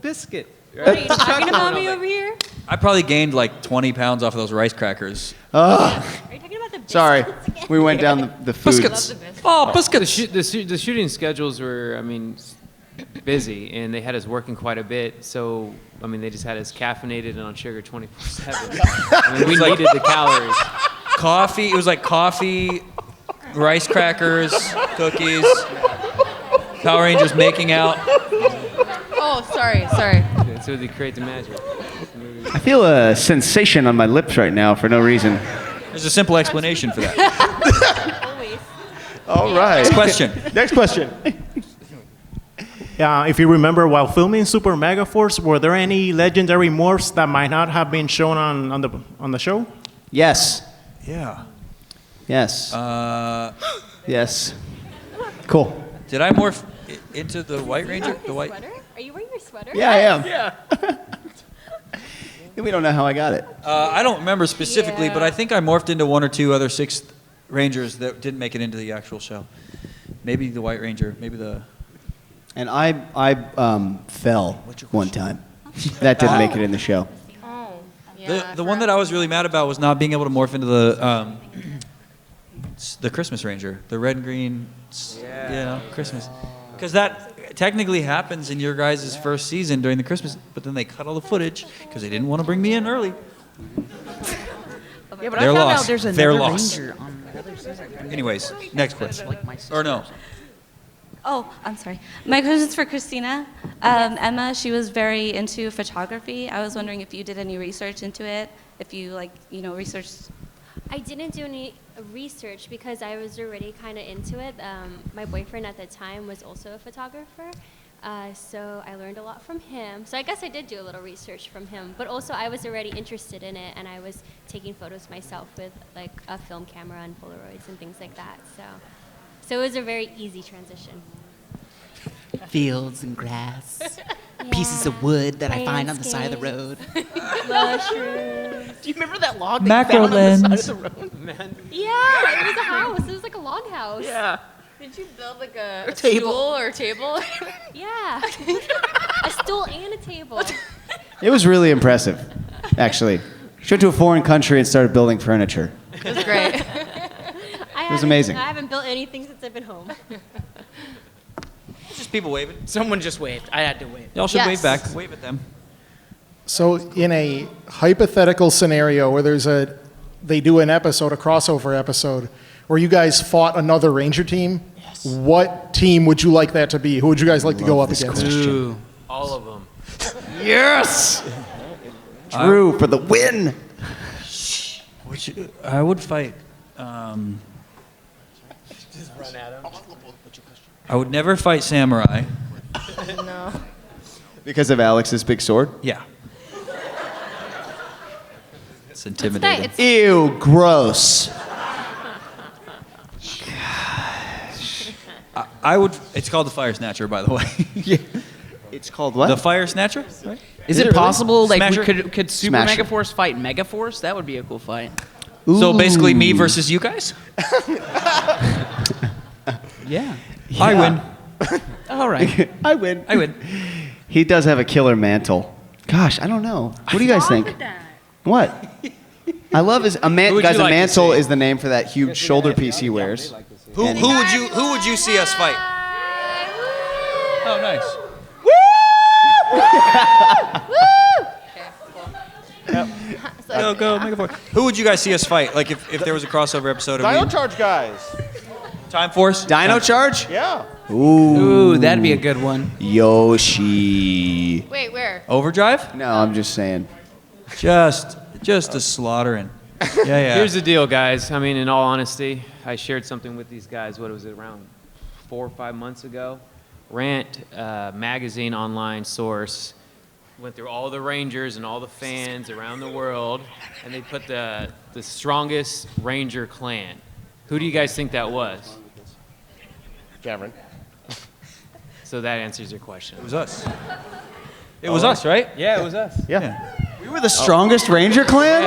L: biscuit."
P: What are you talking about me over here?
E: I probably gained like 20 pounds off of those rice crackers.
P: Are you talking about the
A: Sorry,
P: biscuits again?
A: we went down the foods.
E: Biscuits.
P: Love the biscuits.
E: Oh, biscuits.
L: The shooting schedules were, I mean, busy, and they had us working quite a bit. So, I mean, they just had us caffeinated and on sugar 24/7. I mean, we needed the calories.
E: Coffee. It was like coffee, rice crackers, cookies, Power Rangers making out.
C: Oh, sorry.
L: So they create the magic.
A: I feel a sensation on my lips right now for no reason.
E: There's a simple explanation for that.
P: Always.
A: All right.
E: Next question.
A: Next question.
Q: If you remember, while filming Super Megaforce, were there any legendary morphs that might not have been shown on the show?
A: Yes.
E: Yeah.
A: Yes. Yes. Cool.
E: Did I morph into the White Ranger? The white.
P: Sweater? Are you wearing your sweater?
A: Yeah, I am. Yeah. We don't know how I got it.
E: I don't remember specifically, but I think I morphed into one or two other Sixth Rangers that didn't make it into the actual show. Maybe the White Ranger. Maybe the.
A: And I fell one time. That didn't make it in the show.
C: Oh, yeah.
E: The one that I was really mad about was not being able to morph into the Christmas Ranger, the red and green, Christmas, because that technically happens in your guys' first season during the Christmas, but then they cut all the footage because they didn't want to bring me in early.
G: Yeah, but
E: Their
G: I found
E: loss.
G: out there's
E: Their
G: another
E: loss.
G: ranger on the other season.
E: Anyways, next question.
G: Like my sister
E: Or no.
P: Oh, I'm sorry. My question's for Christina. Emma, she was very into photography. I was wondering if you did any research into it, if you researched.
N: I didn't do any research because I was already kind of into it. My boyfriend at the time was also a photographer, so I learned a lot from him. So I guess I did do a little research from him, but also I was already interested in it, and I was taking photos myself with like a film camera and Polaroids and things like that. So it was a very easy transition.
G: Fields and grass, pieces of wood that I find on the side of the road.
N: Mushrooms.
G: Do you remember that log
E: Macro
G: they found on the
E: lens.
G: side of the road?
L: Man.
N: Yeah, it was a house. It was like a log house.
G: Yeah.
C: Did you build like a
G: table.
C: stool or a table?
N: Yeah. A stool and a table.
A: It was really impressive, actually. She went to a foreign country and started building furniture.
C: It was great.
N: It
A: was amazing.
N: I haven't built anything since I've been home.
E: Just people waving.
G: Someone just waved. I had to wave.
E: Y'all should
C: Yes.
E: wave back. Wave at them.
K: So in a hypothetical scenario where they do an episode, a crossover episode, where you guys fought another Ranger team, what team would you like that to be? Who would you guys like to go up against?
L: Ooh, all of them.
A: Yes! Drew for the win.
E: I would fight.
L: Just run at them.
E: I would never fight Samurai.
C: No.
A: Because of Alex's big sword?
E: Yeah. It's intimidating.
C: It's
A: Ew, gross.
E: I would. It's called the Fire Snatcher, by the way.
A: Yeah. It's called what?
E: The Fire Snatcher. Right?
G: Is
A: it
G: it
A: really?
G: possible, like,
E: Smasher?
G: could Super
A: Smasher.
G: Megaforce fight Megaforce? That would be a cool fight.
E: So basically, me
A: Ooh.
E: versus you guys.
G: Yeah.
E: I win.
G: All right.
A: I win.
E: I win.
A: He does have a killer mantle. Gosh, I don't know. What do you guys think? What? I love his
L: Who would
A: guys.
L: you
A: A
L: like to
A: mantle
L: see?
A: is the name for that huge shoulder piece he wears.
E: Who would you see us fight? Oh, nice. Go, Megaforce. Who would you guys see us fight? Like if there was a crossover episode of
B: Dino Charge guys.
E: Time Force?
A: Dino Charge?
B: Yeah.
G: Ooh, that'd be a good one.
A: Yoshi.
C: Wait, where?
E: Overdrive?
A: No, I'm just saying.
E: Just a slaughtering. Yeah.
L: Here's the deal, guys. I mean, in all honesty, I shared something with these guys. What was it, around 4 or 5 months ago? Rant magazine online source went through all the Rangers and all the fans around the world, and they put the strongest Ranger clan. Who do you guys think that was?
B: Cameron.
L: So that answers your question.
E: It was us. It was us, right?
L: Yeah, it was us.
B: Yeah.
A: We were the strongest Ranger clan?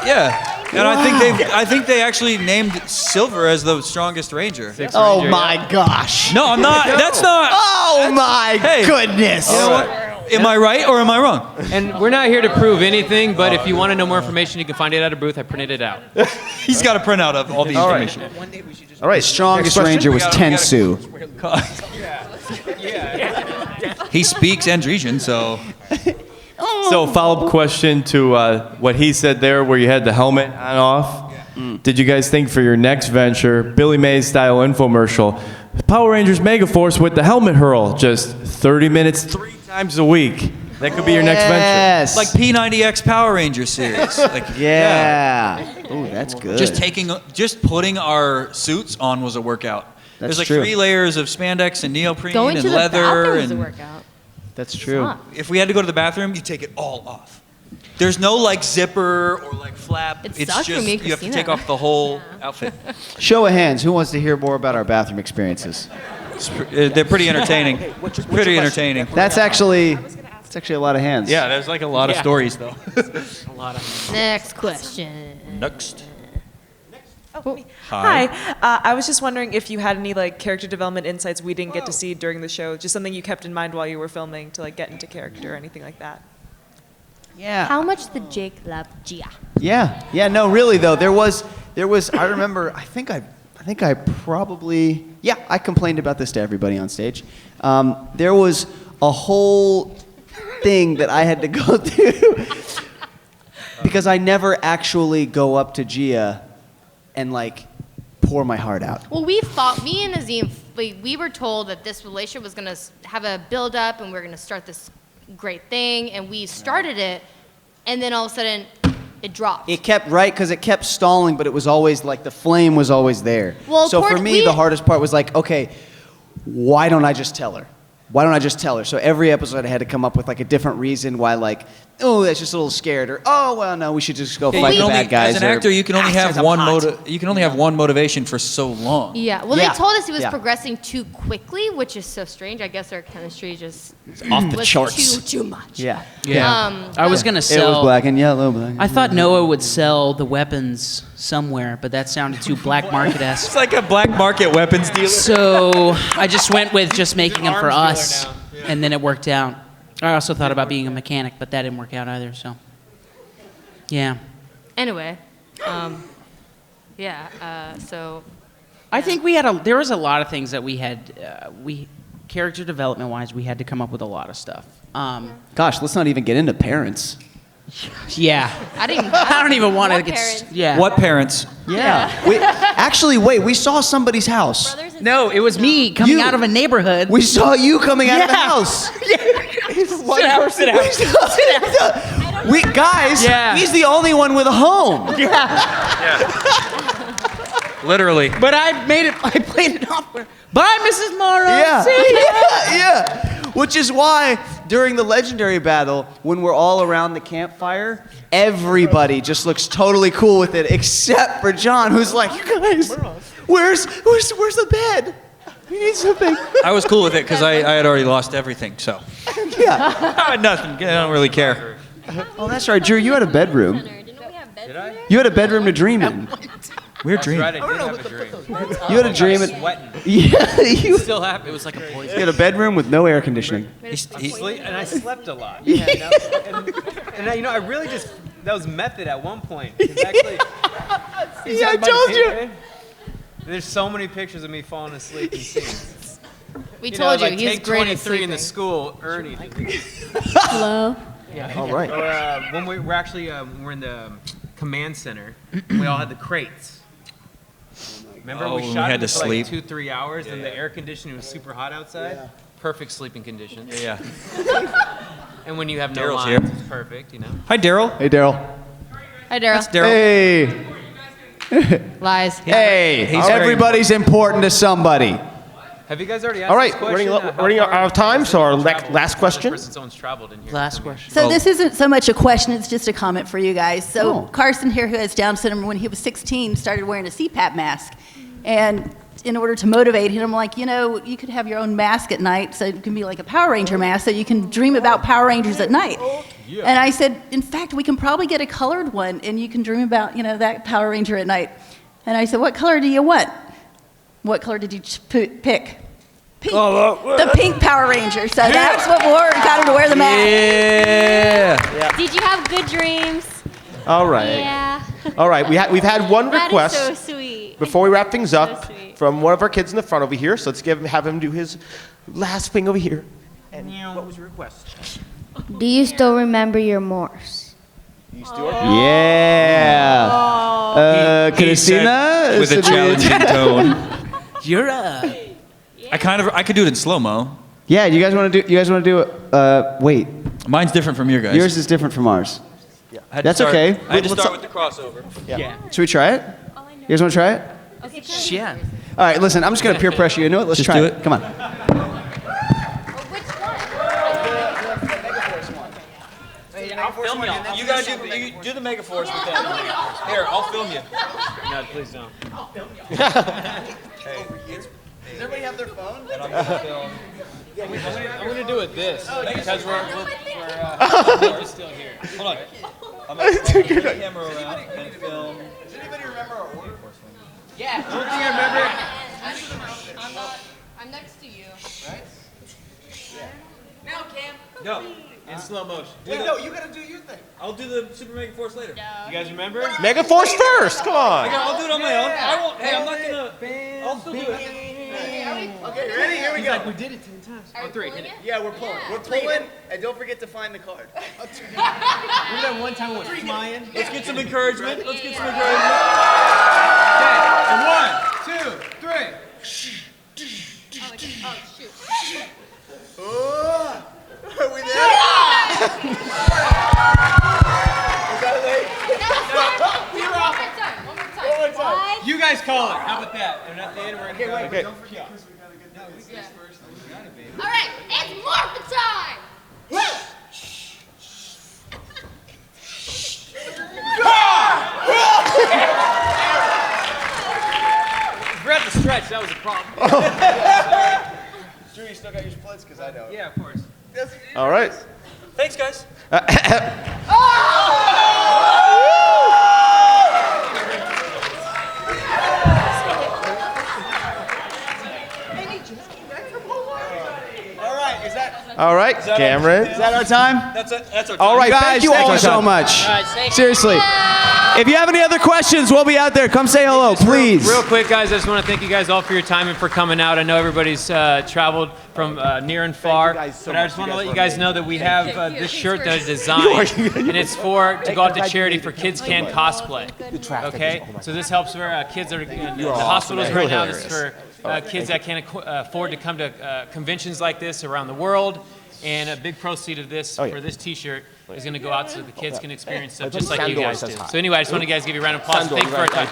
E: Yeah. And I think they actually named Silver as the strongest Ranger.
A: Oh
L: Ranger,
A: my gosh.
E: No, I'm not. That's not.
A: Oh my goodness.
E: You know what? Am I right or am I wrong?
L: And we're not here to prove anything, but if you want to know more information, you can find it at a booth. I printed it out.
E: He's got a printout of all the information.
B: All right.
A: The strongest
B: next question.
A: Ranger was Tensu.
E: He speaks Andresian, so.
R: So follow-up question to what he said there, where you had the helmet on off. Did you guys think for your next venture, Billy Mays style infomercial, Power Rangers Megaforce with the helmet hurl, just 30 minutes, 3 times a week? That could be your next venture.
A: Yes.
E: Like P90X Power Ranger series. Like,
A: Yeah. Oh, that's good.
E: Just putting our suits on was a workout.
A: That's
E: There's like
A: true.
E: 3 layers of spandex and neoprene
C: Going
E: and
C: to the
E: leather.
C: bathroom was a
E: and
C: workout.
A: That's true.
E: if we had to go to the bathroom, you take it all off. There's no like zipper or like flap.
C: It
E: It's
C: sucked for
E: just
C: me,
E: you have to
C: Christina.
E: take off the whole outfit.
A: Show of hands. Who wants to hear more about our bathroom experiences?
E: They're pretty entertaining. Pretty entertaining.
A: That's actually a lot of hands.
E: Yeah, there's like a lot of stories though.
C: Next question.
E: Next.
S: Hi. I was just wondering if you had any like character development insights we didn't get to see during the show. Just something you kept in mind while you were filming to like get into character or anything like that.
A: Yeah.
C: How much did Jake love Gia?
A: Yeah. No, really though. There was. I remember. I think I probably. Yeah, I complained about this to everybody on stage. There was a whole thing that I had to go through because I never actually go up to Gia and like pour my heart out.
C: Well, me and Azim, we were told that this relationship was going to have a build up and we're going to start this great thing, and we started it, and then all of a sudden it dropped.
A: It kept because it kept stalling, but it was always like the flame was always there.
C: Well,
A: so for me, the hardest part was like, okay, why don't I just tell her? So every episode I had to come up with like a different reason why, like, oh, that's just a little scared, or oh, well, no, we should just go fight the bad guys.
E: As an actor, you can only have one motivation for so long.
C: Yeah. Well,
A: Yeah.
C: they told us it was
A: Yeah.
C: progressing too quickly, which is so strange. I guess our chemistry just
A: off the
C: was
A: charts.
C: too much.
A: Yeah.
G: I was gonna sell.
A: It was black and yellow.
G: I thought Noah would sell the weapons somewhere, but that sounded too black market-esque.
E: It's like a black market weapons dealer.
G: So I just went with just making them for us, and then it worked out. I also thought about being a mechanic, but that didn't work out either. So, yeah.
C: Anyway, so
G: I think there was a lot of things that we had, character development wise, we had to come up with a lot of stuff.
A: Gosh, let's not even get into parents.
G: Yeah.
C: I
G: don't even want to
C: What
G: get.
C: parents?
G: Yeah.
E: What parents?
A: Yeah. We saw somebody's house.
G: No, it was me coming out of a neighborhood.
A: We saw you coming out of the
G: Yeah.
A: house.
G: Sit down.
A: Guys,
G: Yeah.
A: he's the only one with a home.
E: Literally.
G: But I played it off. Bye, Mrs. Morrow.
A: Yeah.
G: See ya.
A: Yeah. Which is why during the legendary battle, when we're all around the campfire, everybody just looks totally cool with it, except for John, who's like, "You guys, where's the bed? We need something."
E: I was cool with it because I had already lost everything, so.
A: Yeah.
E: I had nothing. I don't really care.
A: Oh, that's right, Drew. You had a bedroom. You had a bedroom to dream in.
E: Weird dream.
L: Right, I did have a dream.
A: You had a dream.
L: I was sweating.
A: Yeah, you
L: Still happened.
F: It was like a poison.
A: You had a bedroom with no air conditioning.
L: And I slept a lot. Yeah, and I, I really just, that was method at one point. 'Cause actually,
A: Yeah, I told you.
L: There's so many pictures of me falling asleep in scenes.
C: We told you,
L: like
C: he's
L: take
C: great at
L: 23 in the
C: sleeping.
L: school, Ernie.
N: Hello.
L: Yeah.
B: All right.
L: Or, when we're actually, we're in the command center, we all had the crates. Remember,
E: Oh,
L: we
E: when we
L: shot
E: had
L: it
E: to
L: for like
E: sleep?
L: 2-3 hours, and the air conditioning was super hot outside.
B: Yeah.
L: Perfect sleeping conditions.
E: Yeah.
L: And when you have no
E: Daryl's
L: lines,
E: here.
L: it's perfect,
E: Hi, Daryl.
A: Hey, Daryl.
C: Hi, Daryl.
E: That's Daryl.
A: Hey.
C: Lies.
A: Hey.
E: He's very
A: Everybody's important to somebody.
L: Have you guys already asked
B: All right,
L: this
B: we're
L: question?
B: running out of time, so our last question.
G: Last question.
T: So this isn't so much a question, it's just a comment for you guys. So
A: Oh.
T: Carson here, who has Down syndrome, when he was 16, started wearing a CPAP mask. And in order to motivate him, I'm like, you could have your own mask at night, so it can be like a Power Ranger mask, so you can dream about Power Rangers at night.
L: Yeah.
T: And I said, in fact, we can probably get a colored one, and you can dream about, that Power Ranger at night. And I said, what color do you want? What color did you pick? Pink. The pink Power Ranger. So that's what wore got him to wear the mask.
B: Yeah.
O: Did you have good dreams?
B: All right.
O: Yeah.
B: All right. We've had one
O: That is
B: request
O: so sweet.
B: before we wrap things up
O: sweet.
B: from one of our kids in the front over here. So let's have him do his last thing over here. And what was your request?
N: Do you still remember your morphs?
A: Yeah.
E: He
A: Christina?
E: said with a challenging tone.
G: You're up.
E: I could do it in slow-mo.
A: Yeah, you guys want to do it? Wait.
E: Mine's different from your guys.
A: Yours is different from ours.
E: I had to
A: That's
E: start-
A: okay.
E: I had to
A: Let's-
E: start with the crossover.
B: Yeah.
A: Should we try it? You guys want to try it?
G: Yeah.
A: All right, listen, I'm just going to peer pressure you. You know what? Let's
E: Just
A: try
E: do
A: it.
E: it.
A: Come on.
E: I'll film you. You gotta do the Megaforce with that. Here, I'll film you.
L: No, please don't.
A: Does everybody have their phone?
E: And I'm gonna film.
L: I'm gonna do it this because we're still here.
E: Hold on. I'm gonna turn the camera around and film.
A: Does anybody remember our order?
C: Yeah.
L: The only thing I remember.
C: I'm next to you.
A: Right?
C: Now, Cam.
E: No.
L: In slow motion.
A: Wait, no, you got to do your thing.
E: I'll do the Super Megaforce later.
L: You guys remember?
B: Megaforce first. Come on.
E: I'll do it on my own. I won't. Hey, I'm not gonna. I'll still do it.
A: Okay, ready? Here we go.
L: We did it 10 times.
C: Are we
L: Three.
C: pulling it?
A: Yeah, we're pulling. We're pulling, and don't forget to find the card.
L: Remember that one time we went flying?
E: Let's get some encouragement. Let's get some encouragement.
L: Okay, 1, 2, 3.
C: Oh, shoot.
A: Oh, are we there?
C: One more time.
L: You guys call it. How about that? And at the end, we're gonna
B: Okay.
L: Don't forget. Yeah.
C: All right, it's Morphin' time.
L: We're at the stretch. That was a problem.
A: Drew, you still got your splits? Because I don't.
L: Yeah, of course.
B: All right.
E: Thanks, guys.
B: All right, Cameron.
A: Is that our time?
E: That's our time.
B: All right,
A: Guys,
B: thank you
A: thank
B: all
A: you so much. Seriously. If you have any other questions, we'll be out there. Come say hello, please.
L: Real quick, guys, I just want to thank you guys all for your time and for coming out. I know everybody's traveled from near and far, but I just want to let you guys know that we have this shirt that I designed, and it's to go out to charity for Kids Can Cosplay. Okay, so this helps for kids that are in the hospitals right now. This is for kids that can't afford to come to conventions like this around the world. And a big proceed of this for this T-shirt is going to go out so the kids can experience stuff just like you guys do. So anyway, I just want to guys give you a round of applause. Thank you for our time.